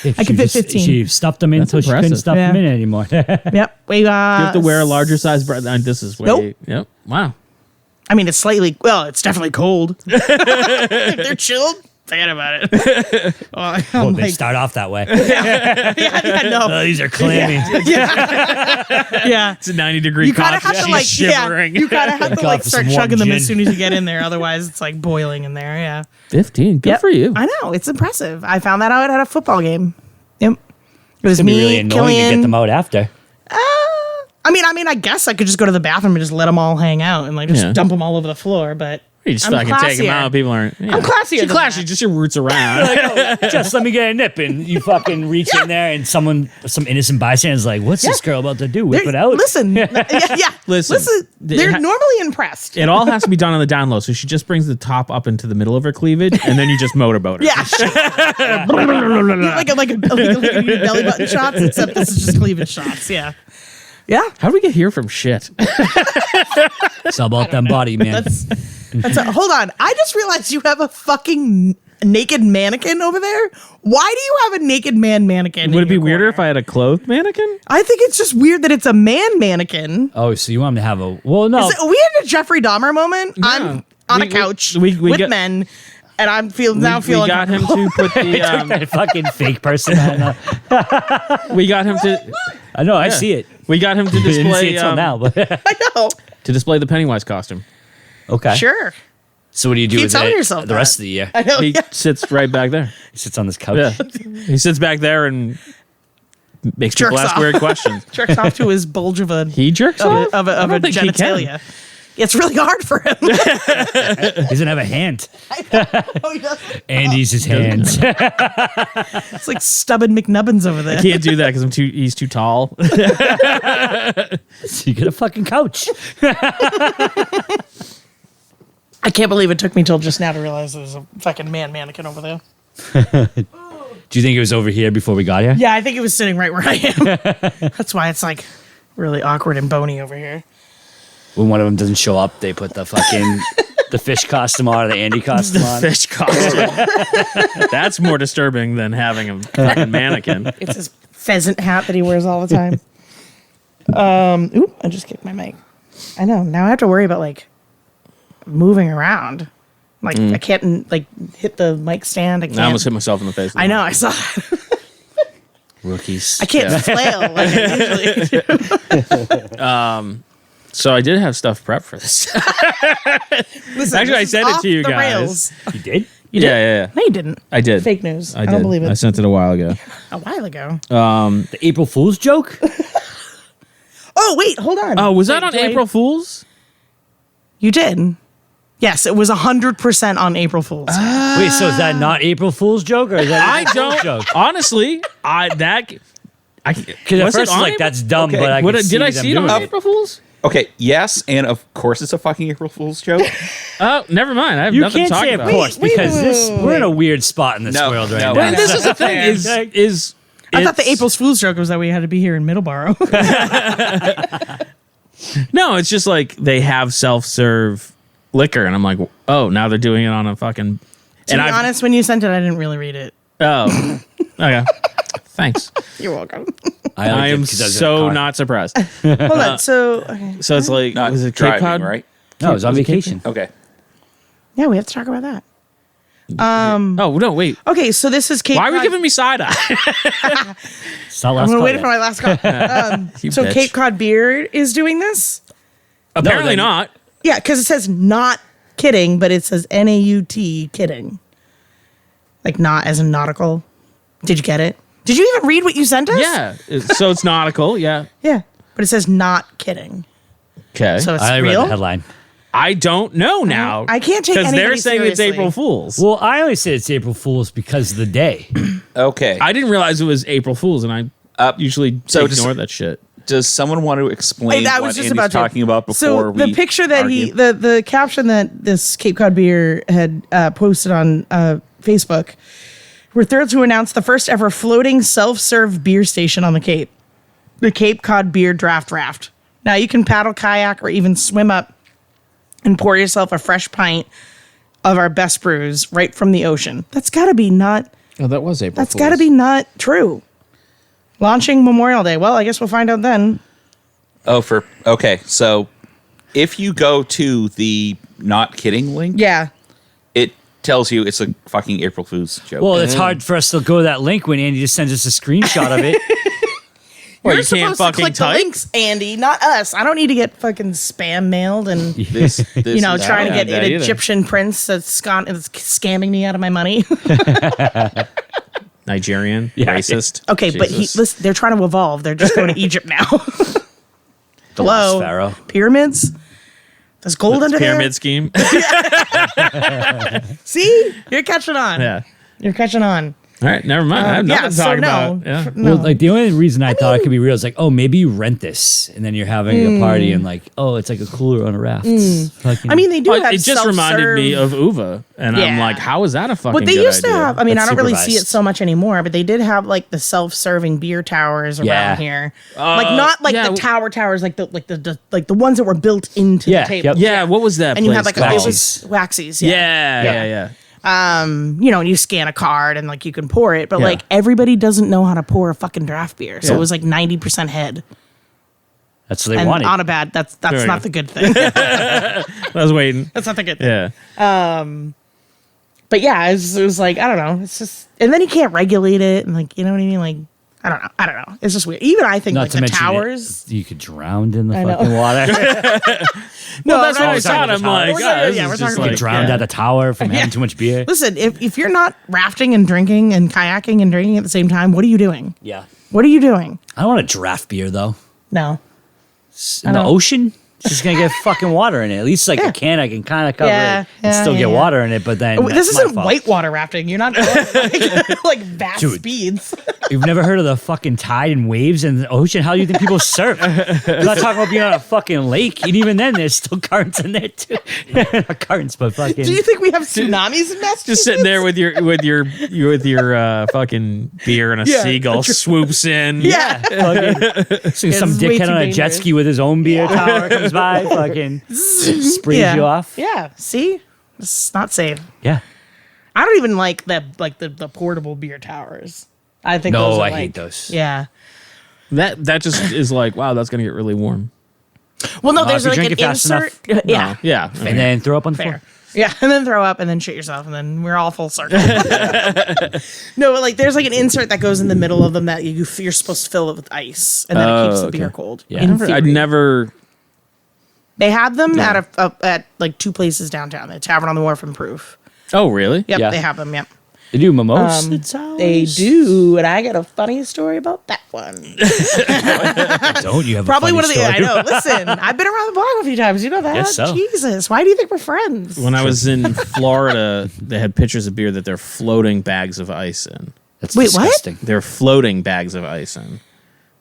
If I could she fit just- 15. She stuffed them in until she couldn't impressive. stuff them Yeah. in anymore. Yep. We You have to wear a larger size bra. This is way. Nope. Yep. Wow. I mean, it's slightly. Well, it's definitely cold. If they're chilled, forget about it. I'm Oh, they like, start off that way. yeah, no. Oh, these are clammy. Yeah. It's a 90-degree You kind of have to like, shivering. yeah. You kind of have to Call like for start some warm chugging them as gin. soon as you get in there. Otherwise, it's like boiling in there. Yeah. 15. Good Yep. for you. I know it's impressive. I found that out at a football game. Yep. It was It'd be me, really annoying to Killian. get them out after. I mean, I guess I could just go to the bathroom and just let them all hang out and like just Yeah. dump them all over the floor. But You just I'm fucking take them classier. out. People aren't. Yeah. I'm classier You're than classy. that. Just your roots around. Just let me get a nip, and you fucking reach in there, and some innocent bystander's like, "What's this girl about to do? Whip They're- it out!" Listen, yeah. Listen. They're normally impressed. It all has to be done on the down low. So she just brings the top up into the middle of her cleavage, and then you just motorboat her. Yeah. like a belly button shots, except this is just cleavage shots. Yeah. Yeah. How do we get here from shit? It's all about them body, man. Hold on. I just realized you have a fucking naked mannequin over there. Why do you have a naked man mannequin? Would in it be your weirder corner? if I had a clothed mannequin? I think it's just weird that it's a man mannequin. Oh, so you want him to have a? Well, no. Is it, are we in a Jeffrey Dahmer moment? I'm on a couch we with got- men, and I'm feeling We got him to put the. that fucking fake person. We got him to. I know. I see it. We got him to I didn't see display it till now, but I know. to display the Pennywise costume. okay. Sure. So what do you do Keep with telling it yourself the that. rest of the year? I know. He Yeah. sits right back there. He sits on this couch. Yeah, he sits back there and makes Jerks people ask off. weird questions. Jerks off to his bulge of a He jerks off of I a don't think he can. genitalia. It's really hard for him. He doesn't have a hand. Oh, he doesn't. Andy's his hands. It's like stubborn McNubbins over there. Can't do that because he's too tall. So you get a fucking couch. I can't believe it took me till just now to realize there was a fucking man mannequin over there. Do you think it was over here before we got here? Yeah, I think it was sitting right where I am. That's why it's like really awkward and bony over here. When one of them doesn't show up, they put the fucking the fish costume on or the Andy costume on. Fish costume. That's more disturbing than having a fucking mannequin. It's his pheasant hat that he wears all the time. Ooh, I just kicked my mic. I know. Now I have to worry about like moving around. Like I can't like hit the mic stand. I can't. I almost hit myself in the face. I know. I saw that. Rookies. I can't flail like I usually do. So I did have stuff prepped for this. Listen, Actually, I this is sent it off to you the guys. rails. You did? You did? Yeah. No, you didn't. I did. Fake news. I did. don't believe it. I sent it a while ago. A while ago. The April Fool's joke? Oh wait, hold on. Oh, was that Wait, on do I- April Fool's? You did. Yes, it was 100% on April Fool's. Wait, so is that not April Fool's joke or is that I April Fool's don't. joke? Honestly, Because at was first it it's on like April- that's dumb, Okay. but I What, can did I them see it on doing April Fool's? Okay, yes, and of course it's a fucking April Fool's joke. Oh, never mind. I have You nothing can't to talk say of about. course Wait, because wait, we're in a weird spot in this No, world right no. now. Well, this is the thing. Is I thought the it's- April Fool's joke was that we had to be here in Middleborough. No, it's just like they have self-serve liquor, and I'm like, oh, now they're doing it on a fucking. To be honest, when you sent it, I didn't really read it. Oh, okay. Thanks. You're welcome. I I am liked it 'cause I was in a so car. not surprised. Hold on. So, okay. So it's like, Not was it Cape driving, Cod? right? No, I was on Was it Cape vacation. Okay. Yeah, we have to talk about that. Oh no, wait. Okay, so this is Cape Why are we Cod- giving me side eye? It's not I'm last going to call wait yet. for my last call. You So bitch. Cape Cod Beer is doing this? Apparently then- not. Yeah, because it says not kidding, but it says NAUT kidding. Like not as in nautical. Did you get it? Did you even read what you sent us? Yeah. So it's nautical. Yeah. Yeah. But it says not kidding. Okay. So it's I read real? the headline. I don't know now. I can't take because they're anybody saying it's seriously. April Fool's. Well, I always say it's April Fool's because of the day. Okay. I didn't realize it was April Fool's, and I usually so ignore just- that shit. Does someone want to explain I what was just Andy's about to. talking about before So we the picture that argue? the caption that this Cape Cod Beer had posted on Facebook, we're thrilled to announce the first ever floating self-serve beer station on the Cape, the Cape Cod Beer Draft Raft. Now you can paddle, kayak, or even swim up and pour yourself a fresh pint of our best brews right from the ocean. That's got to be not. Oh, that was April That's got to be not true. Launching Memorial Day. Well, I guess we'll find out then. Okay, so if you go to the not kidding link, Yeah. it tells you it's a fucking April Fool's joke. Well, it's hard for us to go to that link when Andy just sends us a screenshot of it. Well, You're you can't supposed to fucking click type. the links, Andy, not us. I don't need to get fucking spam mailed and this you know is- trying to don't get have an that either. Egyptian prince that's scamming me out of my money. Nigerian, Yeah. racist. Okay, but Jesus. listen, they're trying to evolve. They're just going to Egypt now. The Hello, Lost Pharaoh. Pyramids. There's gold under pyramid scheme. there. See, you're catching on. Yeah. You're catching on. All right, never mind. I have nothing to talk about. Yeah. No. Well, like the only reason I thought it could be real is like, oh, maybe you rent this and then you're having a party and like, oh, it's like a cooler on a raft. Fucking- I mean, they do But have it just reminded me self-serve- of Uva, and I'm Yeah. like, how is that a fucking? What they good used to idea? have, I mean, That's I don't really see it supervised. so much anymore, but they did have like the self-serving beer towers around Yeah. here, like not like yeah. the towers, like the ones that were built into Yeah, the table. yep. Yeah, what was that? and you had place like called? it was Waxies. Yeah. Yeah. You know, and you scan a card and like you can pour it, but Yeah. like everybody doesn't know how to pour a fucking draft beer, so Yeah. it was like 90% head. That's what they And wanted. on a bad, that's Fair not enough. the good thing. I was waiting. That's not the good thing. Yeah. But yeah, it was like, I don't know. It's just, and then you can't regulate it. And like, you know what I mean? Like, I don't know. It's just weird. Even I think Not like to the mention towers. you could drown in the I know. fucking water. Well, that's what I we're talking thought. about I'm the like, towers. God, this Yeah, is we're just talking like about Drowned yeah. at the tower from having too much beer. Listen, if you're not rafting and drinking and kayaking and drinking at the same time, what are you doing? Yeah. What are you doing? I don't want a draft beer though. No. In the don't- ocean, it's just gonna get fucking water in it. At least like Yeah. a can, I can kind of cover Yeah, it and yeah, still yeah, get yeah. water in it. But then This that's my isn't fault. whitewater rafting. You're not going like vast Dude. speeds. You've never heard of the fucking tide and waves in the ocean? How do you think people surf? I'm not talking about being on a fucking lake, and even then, there's still currents in there too. Not currents, but fucking. Do you think we have tsunamis in Massachusetts? Just sitting there with your fucking beer, and a Yeah, seagull swoops in. Yeah. Fucking, so some It's way dickhead too on a jet dangerous. ski with his own beer tower comes by, fucking sprays Yeah. you off. Yeah. See? It's not safe. Yeah. I don't even like the portable beer towers. I think No, those are I like, hate those. Yeah. That just is like, wow, that's gonna get really warm. Well, no, If there's you like drink an it fast insert. enough. Yeah. Yeah. And then throw up on the Fair. floor. Yeah, and then throw up and then shit yourself and then we're all full circle. No, but like there's like an insert that goes in the middle of them that you're supposed to fill it with ice and then it keeps the beer cold. Yeah. in I'd theory. never. They have them at like two places downtown. The Tavern on the Wharf and Proof. Oh, really? Yep, Yeah. they have them. Yep. They do mimosa sours. They do, and I got a funny story about that one. Don't you have Probably a funny one of the. story? I know. Listen, I've been around the block a few times. You know that. Guess so. Jesus, why do you think we're friends? When I was in Florida, they had pitchers of beer that they're floating bags of ice in. That's Wait, what? disgusting. They're floating bags of ice in,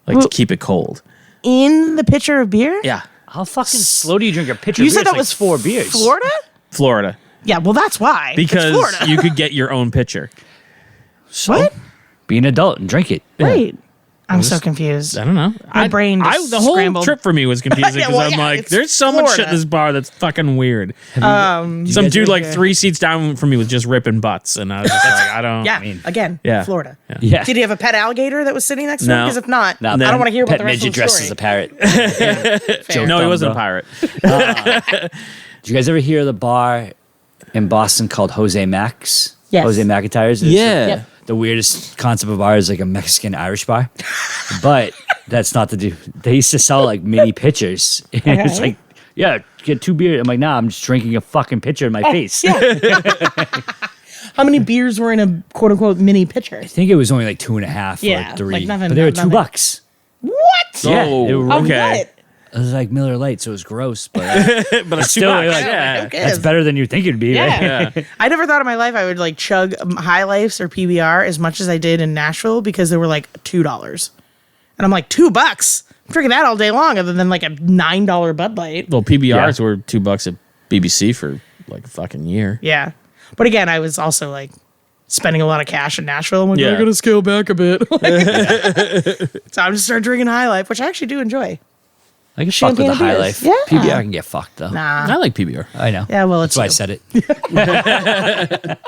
like Well- to keep it cold. In the pitcher of beer? Yeah, How fucking slow do you drink a pitcher You of beer? said It's that like was 4 beers. Florida? Florida, Yeah, well, that's why. It's because Florida. you could get your own pitcher. What? Be an adult and drink it. Wait. I'm so confused. I don't know. My brain just the whole scrambled. trip for me was confusing Yeah, because well, I'm yeah, like, it's there's so much shit Florida. in this bar that's fucking weird. Um, Some dude like okay. 3 seats down from me was just ripping butts, and I was just like, I don't. Yeah, mean, again, yeah. Florida. Yeah. Did he have a pet alligator that was sitting next to him? No. Because if not, No, I don't want to hear about Pet the rest midget of the dressed story. as a parrot. Fair. No, he Dumb, wasn't a though. pirate. Did you guys ever hear of the bar in Boston called Jose Mac's? Yes. Jose McIntyre's? Yeah. Yep. The weirdest concept of bar is like a Mexican Irish bar. But that's not the do. They used to sell like mini pitchers. And it's Okay. like, yeah, get 2 beers. I'm like, nah, I'm just drinking a fucking pitcher in my face. Yeah. How many beers were in a quote unquote mini pitcher? I think it was only like 2.5 or Yeah, like 3. like nothing- but they were nothing. $2. What? Yeah, Oh, they were Of okay. what? It was like Miller Lite, so it was gross, but But it's still, $2. like, yeah. Who cares? that's better than you think it'd be, right? Yeah. Yeah. I never thought in my life I would like chug High Lifes or PBR as much as I did in Nashville because they were like $2. And I'm like, $2? I'm drinking that all day long other than like a $9 Bud Light. Well, PBRs were $2 at BBC for like a fucking year. Yeah. But again, I was also like spending a lot of cash in Nashville. I'm like, Yeah. I gotta scale back a bit. So I'm just started drinking High Life, which I actually do enjoy. I can fuck with Champagne the high beers. life. Yeah. PBR can get fucked though. Nah. I like PBR. I know. Yeah, well, it's That's why I you. said it.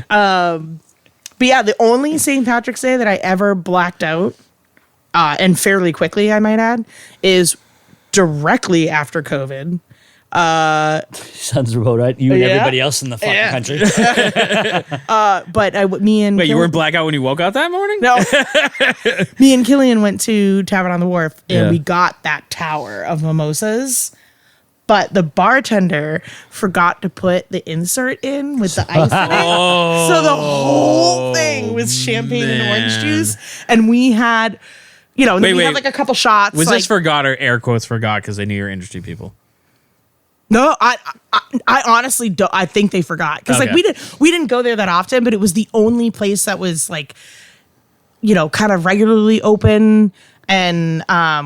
But yeah, the only St. Patrick's Day that I ever blacked out, and fairly quickly, I might add, is directly after COVID. Sounds about right. You and Yeah. everybody else in the fucking Yeah. country. But me and Wait, you Kill- weren't blackout when you woke up that morning? No. Me and Killian went to Tavern on the Wharf and Yeah. we got that tower of mimosas. But the bartender forgot to put the insert in with the ice in it. So the whole thing was champagne and orange man. juice. And we had, you know, and then Wait, we had wait. like a couple shots. Was like, this forgot or air quotes forgot because they knew you're industry people? No, I honestly don't. I think they forgot because like Okay. we didn't go there that often, but it was the only place that was like, you know, kind of regularly open, and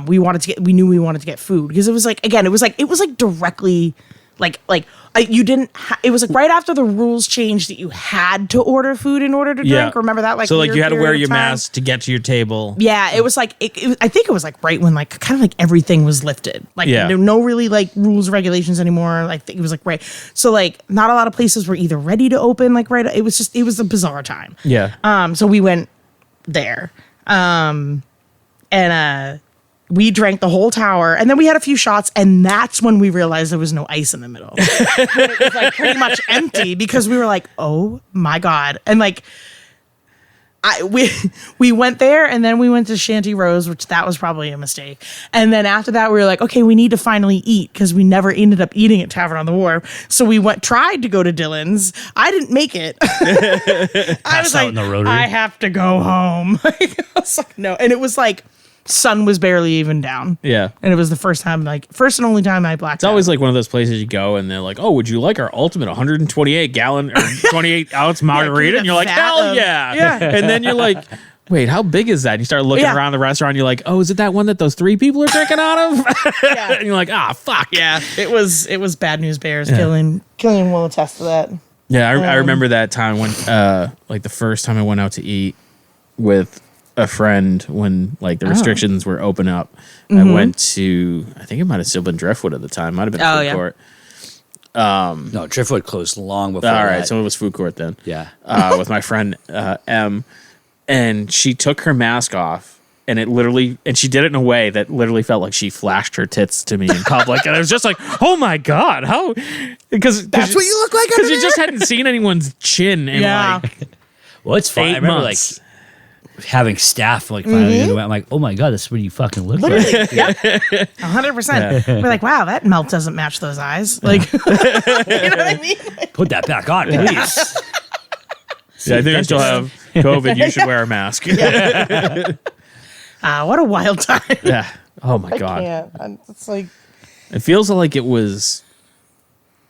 we knew we wanted to get food because it was like again, it was like directly, you didn't. It was like right after the rules changed that you had to order food in order to drink. Remember that? Like so, like weird you had to wear period of your time? mask to get to your table. Yeah, it was like I think it was like right when like kind of like everything was lifted. Like Yeah. there were no really like rules or regulations anymore. Like it was like right. So like not a lot of places were either ready to open like right. It was a bizarre time. Yeah. So we went there. And we drank the whole tower and then we had a few shots and that's when we realized there was no ice in the middle. It was like pretty much empty because we were like, oh my God. And like we went there and then we went to Shanty Rose, which that was probably a mistake. And then after that, we were like, okay, we need to finally eat because we never ended up eating at Tavern on the Wharf. So we tried to go to Dylan's. I didn't make it. I was out like, in the Rotary. I have to go home. I was like, no. And it was like, sun was barely even down. Yeah. And it was the first and only time I blacked It's always like one of those places you go and they're like, oh, would you like our ultimate 128 gallon or 28 ounce margarita? And you're like, vat hell of- yeah. Yeah. And then you're like, wait, how big is that? And you start looking Yeah. around the restaurant. And you're like, oh, is it that one that those 3 people are drinking out of? Yeah. And you're like, ah, fuck. Yeah. It was bad news bears. Killian will attest to that. Yeah, I remember that time when, like the first time I went out to eat with a friend when like the restrictions were open up. I went to, I think it might have still been Driftwood at the time. Might have been food yeah. court. No, Driftwood closed long before All right, that. so it was food court then. Yeah. With my friend M, and she took her mask off and she did it in a way that literally felt like she flashed her tits to me in public, and I was just like, oh my god, how? Because That's what you look like because under you just there? hadn't seen anyone's chin in like Well, it's fun. 8 I remember months. like having staff like finally into it. I'm like, oh my god, this is what you fucking look like. Literally, yep, 100%. We're like, wow, that melt doesn't match those eyes. Like, you know what I mean? Like, Put that back on, please. Yeah, I think I still have COVID. You should wear a mask. what a wild time. Yeah. Oh my god. It's like It feels like it was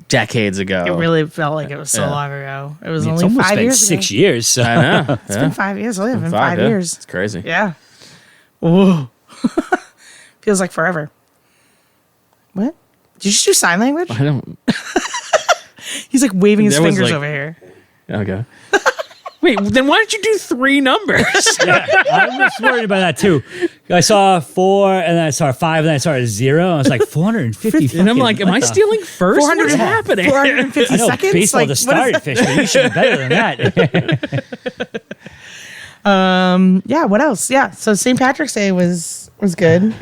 decades ago. it really felt like it was so Yeah. long ago. It was It's only almost 5 been years. 6 ago. years. So. I know. It's been 5 years. Only been 5 yeah. years. It's crazy. Yeah. Whoa. Feels like forever. What? Did you just do sign language? I don't. He's like waving his That was fingers like- over here. Okay. Wait, then why did you do 3 numbers? I was worried about that too. I saw 4, and then I saw 5, and then I saw a 0. I was like 450. and I'm like, am I stealing first? What's happening? 450 I know seconds? baseball Like, to what start is it, fish, but you should be better than that. that? Yeah, what else? Yeah, so St. Patrick's Day was good.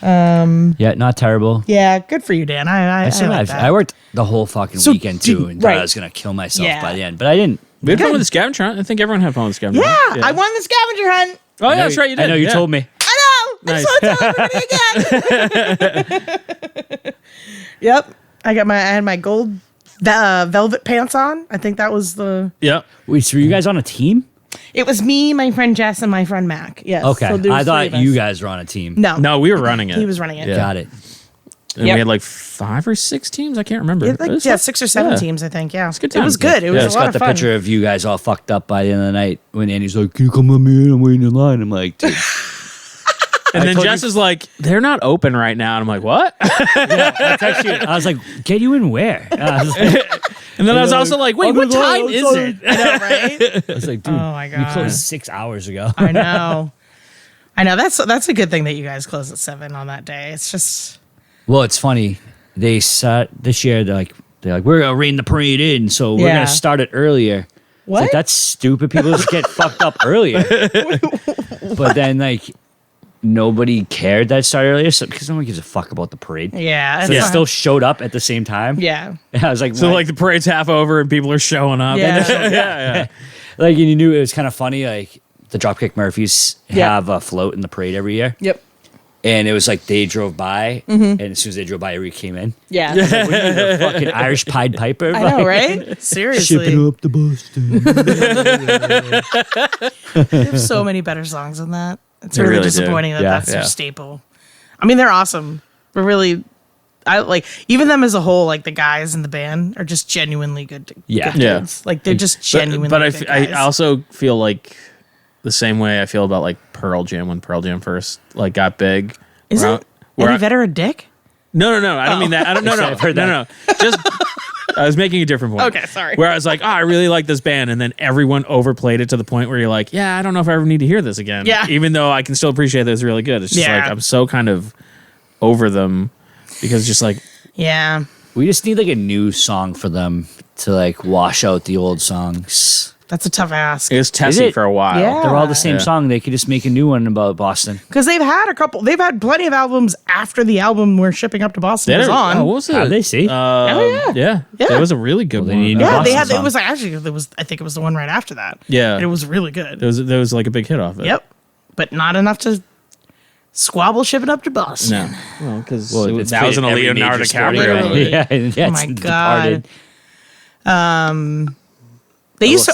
Yeah, not terrible. Yeah, good for you, Dan. I I survived. like that. I worked the whole fucking So weekend too, did- and thought right. I was gonna kill myself Yeah. by the end, but I didn't. We had fun with the scavenger hunt. I think everyone had fun with the scavenger Yeah, hunt. I won the scavenger hunt. Oh, yeah, that's right. You did. I know you Yeah. told me. I know. Nice. I'm so tell everybody again. Yep. I had my gold velvet pants on. I think that was Yeah. Wait, so were you guys on a team? it was me, my friend Jess, and my friend Mac. Yes. Okay, So there was I thought 3 of you us. guys were on a team. No, We were running it. he was running it. Yeah. Got it. And Yep. we had like 5 or 6 teams. I can't remember. It, like, It was yeah, fun. 6 or 7 Yeah. teams, I think. Yeah, good it was times. good. It Yeah. was Just a lot got of the fun. picture of you guys all fucked up by the end of the night when Andy's like, "Can you come with me? I'm waiting in line." I'm like, dude. And then told Jess you- is like, they're not open right now. And I'm like, what? I was like, "Get you in where?" I was like, And then I was also like, wait, I'm what like, time oh, is sorry. it? I know, right? I was like, dude, Oh my we God. closed 6 hours ago. I know. I know. That's a good thing that you guys closed at 7 on that day. It's just Well, it's funny. They set this year. They're like, we're gonna rein the parade in, so we're Yeah. gonna start it earlier. what? It's like, that's stupid. People just get fucked up earlier. But then like nobody cared that it started earlier, so because no one gives a fuck about the parade. yeah. So it's they not- still showed up at the same time. Yeah. And I was like, So why- like the parade's half over and people are showing up. Yeah. yeah. like, and you knew it was kind of funny. Like the Dropkick Murphys Yeah. have a float in the parade every year, Yep. and it was like they drove by, and as soon as they drove by, everybody came in. Yeah. Like, what are you, the fucking Irish Pied Piper? I know, right? Seriously. Shipping up the Boston. They have so many better songs than that. It's They really, really do. disappointing that Yeah. that's their Yeah. staple. I mean, they're awesome. But really, I like even them as a whole. Like the guys in the band are just genuinely good. Yeah. good Yeah. kids. Like they're just genuinely. But good I guys. also feel like the same way I feel about like Pearl Jam when Pearl Jam first like got big. Isn't Where Eddie I- Vedder a dick? No. I don't mean that. I don't. No. I've heard No. Just. I was making a different point. Okay, sorry. Where I was like, oh, I really like this band, and then everyone overplayed it to the point where you're like, yeah, I don't know if I ever need to hear this again. Yeah. Even though I can still appreciate that it's really good. It's just Yeah. like I'm so kind of over them because just like Yeah. We just need like a new song for them to like wash out the old songs. That's a tough ask. it was testy it? for a while. Yeah. They're all the same Yeah. song. They could just make a new one about Boston. Because they've had plenty of albums after the album we're shipping up to Boston They was had a- on. oh, what was it? How'd they see? yeah. Yeah. Yeah. It was a really good Well, they one. need yeah, Boston they had. song. It was actually. It was. I think it was the one right after that. Yeah. And it was really good. There was like a big hit off it. Yep. But not enough to squabble shipping up to Boston. No. Well, because it's that was in a every Leonardo major sporting DiCaprio event. movie. Yeah, yeah. Oh it's my Departed. God. They used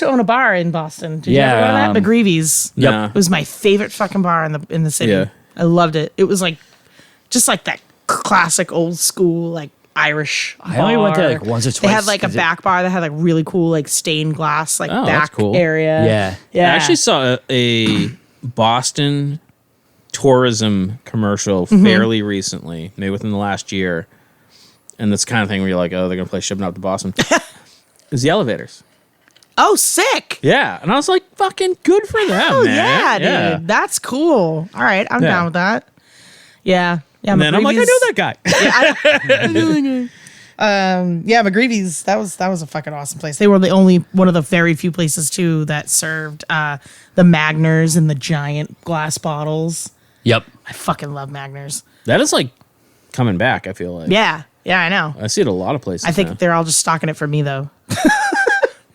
to own a bar in Boston. Did Yeah, you ever go to that? McGreevy's. No. It was my favorite fucking bar in the city. Yeah. I loved it. It was like just like that classic old school like Irish I only went there, bar. like, once or They had twice, like a 'cause it- back bar that had like really cool like stained glass like Oh, that's back cool. area. Yeah. Yeah. I actually saw a Boston tourism commercial fairly recently, maybe within the last year. And this kind of thing where you're like, oh, they're going to play Shipping Up to Boston. It was the Elevators. Oh, sick. Yeah. And I was like, fucking good for them, Oh man. yeah, dude. That's cool. All right, I'm Yeah. down with that. Yeah. Yeah. And then I'm like, I know that guy. Yeah, McGreevy's, that was a fucking awesome place. They were the only one of the very few places too that served the Magners in the giant glass bottles. Yep. I fucking love Magners. That is like coming back, I feel like. Yeah, I know. I see it a lot of places. I think now. they're all just stocking it for me though.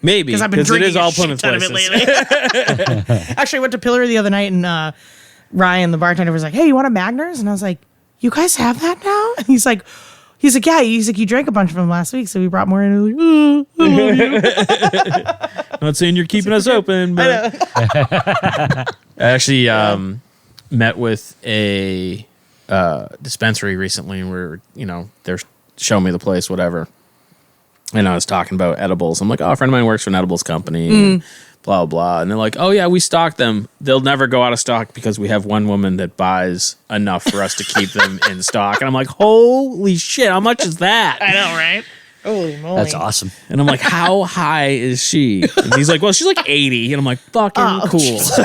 Maybe Because I've been it drinking is all a shit Plymouth ton of it places. lately. Actually, I went to Pillory the other night and Ryan, the bartender, was like, "Hey, you want a Magners?" And I was like, "You guys have that now?" And he's like, "Yeah." He's like, "You drank a bunch of them last week, so we brought more in." And I was like, I love you. Not saying you're keeping us open, but I actually met with a dispensary recently, where they're showing me the place, whatever. And I was talking about edibles. I'm like, oh, a friend of mine works for an edibles company, and blah, blah. And they're like, oh, yeah, we stock them. They'll never go out of stock because we have one woman that buys enough for us to keep them in stock. And I'm like, holy shit, how much is that? I know, right? Holy moly. That's awesome. And I'm like, how high is she? And he's like, well, she's like 80. And I'm like, fucking cool. Just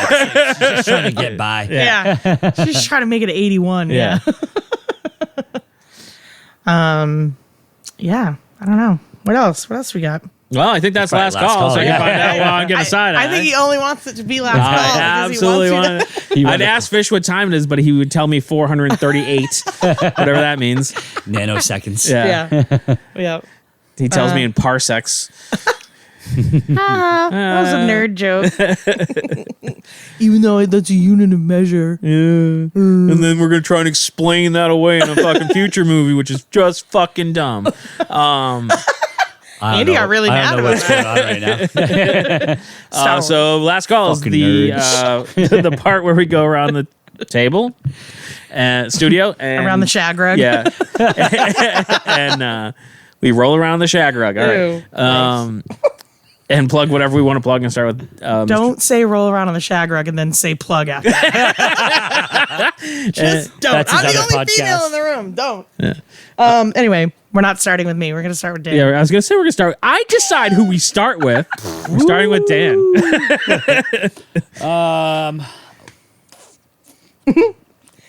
trying to get by. Yeah. She's just trying to make it 81. Yeah. Yeah. I don't know. What else we got? Well, I think that's Probably last last call, call, so I yeah. can find out while I'm getting a side eye. I think he only wants it to be last I call. because absolutely he wants want you it. He I'd was- ask Fish what time it is, but he would tell me 438, whatever that means. Nanoseconds. Yeah. to- Yeah. He tells me in parsecs. That was a nerd joke. Even though that's a unit of measure. Yeah. And then we're going to try and explain that away in a fucking future movie, which is just fucking dumb. I don't Andy know- got really I mad don't know what's going on right now. So last call is Fucking the part where we go around the table and studio. And, Around the shag rug. Yeah. And we roll around the shag rug. All right. Ew. And plug whatever we want to plug and start with. Don't say roll around on the shag rug and then say plug after that. Just don't. That's his I'm the other only female podcast. in the room. Don't. Anyway, we're not starting with me. We're going to start with Dan. Yeah, I was gonna say we're gonna start. I decide who we start with. We're starting with Dan.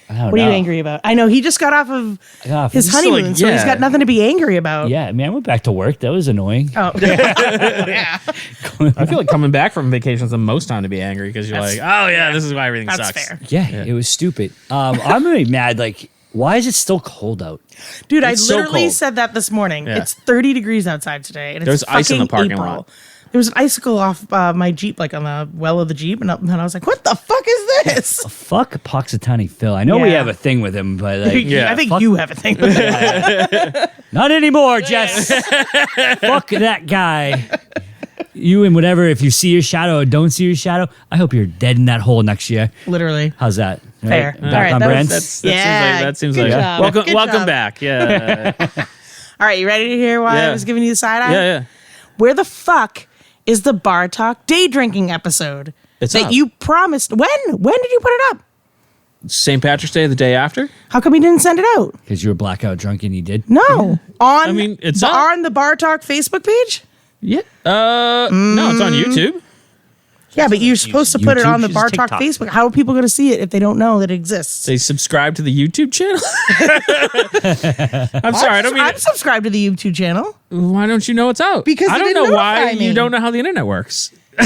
I don't What are you know. angry about? I know he just got off of Yeah, his just honeymoon, like, so he's yeah. got nothing to be angry about. yeah, man, I went back to work. That was annoying. Oh, yeah. I feel like coming back from vacation is the most time to be angry because you're That's- like, oh yeah, this is why everything That's sucks. fair. Yeah, it was stupid. I'm really mad. Like, why is it still cold out? Dude, I It's so literally cold. said that this morning. Yeah. It's 30 degrees outside today. And it's There's ice in the fucking parking April. lot. There was an icicle off my Jeep, like on the well of the Jeep. And I was like, what the fuck is this? Fuck Puxatani Phil. I know we Yeah. have a thing with him, but like, Yeah, I think fuck- you have a thing with it. not anymore, Jess. Fuck that guy. You and whatever, if you see your shadow or don't see your shadow, I hope you're dead in that hole next year. Literally. How's that? Fair. Right? All Back right, on that brand? was- That seems good like job. welcome Good welcome job. back. Yeah. All right, you ready to hear why Yeah. I was giving you the side eye? Yeah. Where the fuck is the Bar Talk day drinking episode It's that up. you promised? When did you put it up? St. Patrick's Day the day after? How come you didn't send it out? Because you were blackout drunk and you did. No. On I mean, it's the, up. on the Bar Talk Facebook page? Yeah. No, it's on YouTube. Yeah, but you're supposed to put it YouTube, on the just Bar Talk TikTok. Facebook. How are people going to see it if they don't know that it exists? They subscribe to the YouTube channel. I'm sorry, I don't mean. I'm subscribed to the YouTube channel. Why don't you know it's out? Because I they don't didn't know why notify me. you don't know how the internet works. I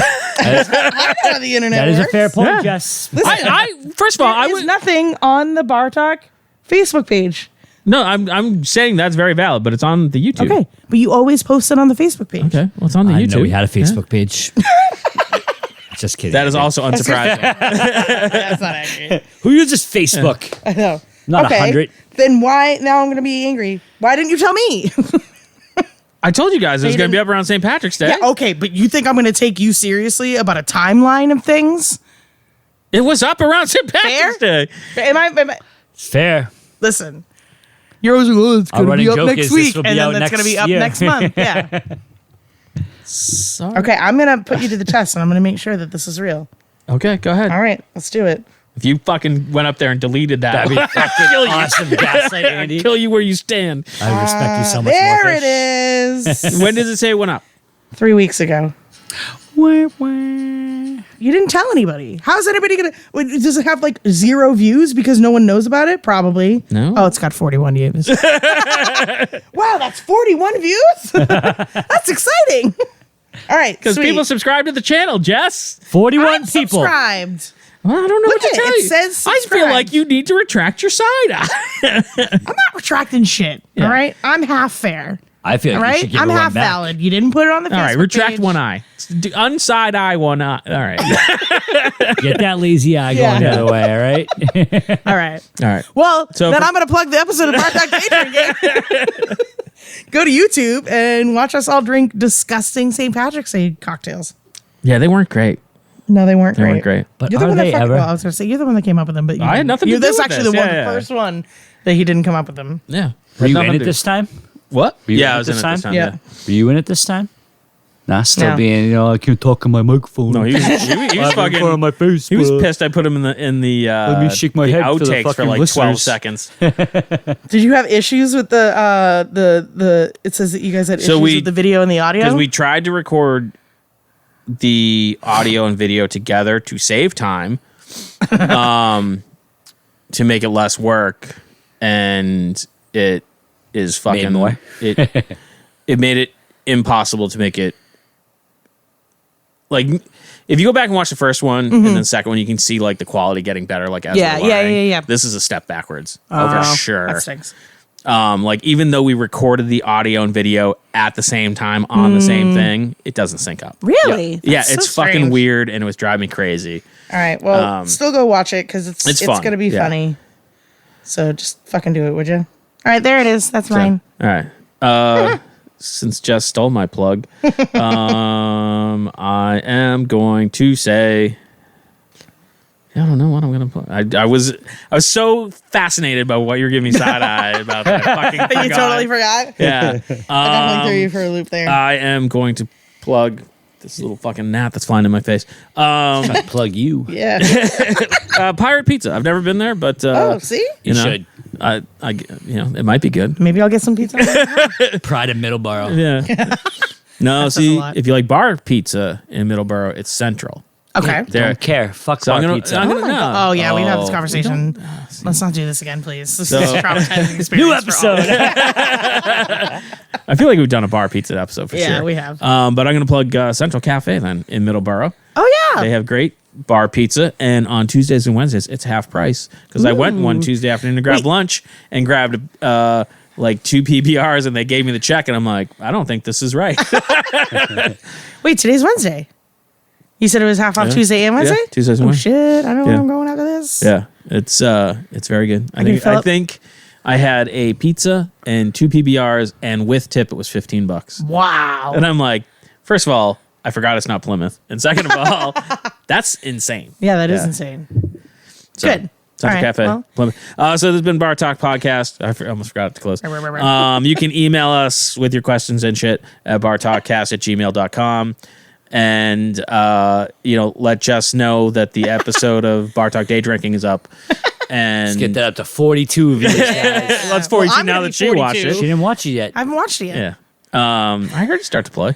know how the internet That is a works. fair point, Yeah. Jess. I first of all, I There is would nothing on the Bar Talk Facebook page. no. I'm saying that's very valid, but it's on the YouTube. Okay, but you always post it on the Facebook page. Okay. Well, it's on the I YouTube. didn't know we had a Yeah. Facebook page. Just kidding. That is also unsurprising. That's not accurate. Who uses Facebook? I know. Not okay, 100. Then why? Now I'm going to be angry. Why didn't you tell me? I told you guys it was you going to be didn't- up around St. Patrick's Day. Yeah, okay, but you think I'm going to take you seriously about a timeline of things? It was up around St. Patrick's Fair? Day. Am I It's fair. listen. You're always like, oh, it's Our going to running be up joke next is this week, will be and out then it's going to next be up year. next month. Yeah. Sorry. Okay, I'm going to put you to the test, and I'm going to make sure that this is real. Okay, go ahead. All right, let's do it. If you fucking went up there and deleted that, That'd be fucking kill you. awesome. Gaslight I'd Andy. kill you where you stand. I respect you so much There more. it is. When does it say it went up? 3 weeks ago. Wah, wah. You didn't tell anybody. How's anybody gonna? Does it have like 0 views because no one knows about it? Probably. No. Oh, it's got 41 views. Wow, that's 41 views. That's exciting. All right, Because sweet. people subscribe to the channel, Jess. 41 I'm people. subscribed. Well, I don't know Look what to at it. tell It you. says I feel subscribe. like you need to retract your side eye. I'm not retracting shit. Yeah. All right, I'm half fair. I feel All like you right, should give I'm her one half back. valid. You didn't put it on the All Facebook right, retract page. one eye. Unside eye one eye. All right. Get that lazy eye going Yeah. the other way, all right? All right. All right. Well, So then for- I'm going to plug the episode of Bar Talk Day Drinking. Go to YouTube and watch us all drink disgusting St. Patrick's Day cocktails. Yeah, they weren't great. No, they weren't They great. weren't great. But You're the are one that they fucking, ever? well, I was going to say, you're the one that came up with them, but you I had didn't. nothing to do That's with actually this. the one, Yeah, yeah. the first one that he didn't come up with them. Yeah. Were you Nothing in to it do. this time? What? Were you Yeah, in I it was in this it this time? time. Yeah. Yeah. Were you in it this time? Nah, still No. being, I can't talk on my microphone. No, he was Laughing in front of my fucking. face. He was but- pissed. I put him in the Let me shake my the head for the outtakes for fucking like 12 listeners. seconds. Did you have issues with the it says that you guys had So issues we- with the video and the audio? Because we tried to record the audio and video together to save time, to make it less work, and it is fucking more. It made it impossible to make it like. If you go back and watch the first one and then the second one, you can see like the quality getting better. Like as Yeah, we're yeah, learning. yeah. This is a step backwards for Oh, sure. That stinks. Like even though we recorded the audio and video at the same time on the same thing, it doesn't sync up. Really? Yeah, That's it's so fucking strange. weird, and it was driving me crazy. All right. Well, still go watch it because it's fun, going to be yeah. funny. So just fucking do it, would you? All right, there it is. That's mine. All right. Since Jess stole my plug, I am going to say. I don't know what I'm gonna play. I was so fascinated by what you were giving me side eye about. That I fucking You forgot. totally forgot. Yeah. I definitely threw you for a loop there. I am going to plug this little fucking gnat that's flying in my face. Plug you. yeah. Pirate Pizza. I've never been there, but Oh, see? you know, should. I it might be good. Maybe I'll get some pizza. Pride of Middleborough. Yeah. No, says a see, lot. if you like bar pizza in Middleborough, it's Central. Okay. There. Don't care. Fuck So bar I'm gonna, pizza. I'm gonna no. Oh, yeah, we had this Oh. conversation. Let's not do this again, please. This So- is a traumatizing experience. New for all of episode. us. I feel like we've done a bar pizza episode for Yeah, sure. we have. But I'm gonna plug Central Cafe then in Middleborough. Oh, yeah. They have great bar pizza, and on Tuesdays and Wednesdays it's half price. Because I went one Tuesday afternoon to grab Wait. lunch and grabbed like 2 PBRs, and they gave me the check, and I'm like, I don't think this is right. Wait, today's Wednesday. You said it was half off Yeah. Tuesday and Wednesday? Yeah, Tuesdays and Oh, Wednesdays. shit. I don't know where Yeah. I'm going after this. Yeah, it's very good. can fill I up- think I had a pizza and 2 PBRs, and with tip it was $15. Wow. And I'm like, first of all, I forgot it's not Plymouth, and second of all, that's insane. Yeah, that is Yeah. insane. So, Good. Central All right, Cafe, well. Plymouth. So this has been Bar Talk Podcast. I almost forgot to close. Right. You can email us with your questions and shit at bartalkcast@gmail.com. And, let Jess know that the episode of Bar Talk Day Drinking is up. And Get that up to 42 views, guys. let's 42 Well, I'm now gonna that be she watched 42. it. She didn't watch it yet. I haven't watched it yet. Yeah. I heard it start to play.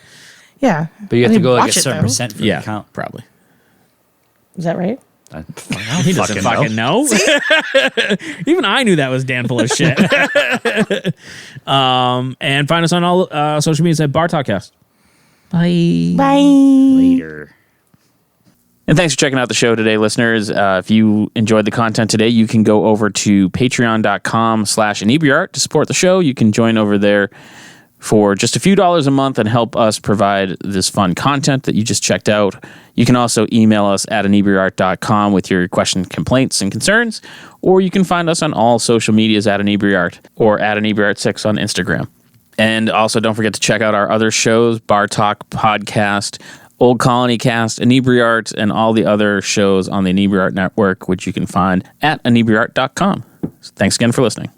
Yeah. But you I have to didn't go like a watch it, certain though. percent for Yeah, the count. probably. Is that right? He doesn't fucking know. Even I knew that was Dan full of shit. And find us on all social media at Bar Talkcast. Bye. Bye. Later. And thanks for checking out the show today, listeners. If you enjoyed the content today, you can go over to patreon.com/inebriart to support the show. You can join over there for just a few dollars a month and help us provide this fun content that you just checked out. You can also email us at inebriart.com with your questions, complaints, and concerns, or you can find us on all social medias at inebriart or at inebriart6 on Instagram. And also don't forget to check out our other shows, Bar Talk Podcast, Old Colony Cast, Inebriart, and all the other shows on the Inebriart Network, which you can find at inebriart.com. Thanks again for listening.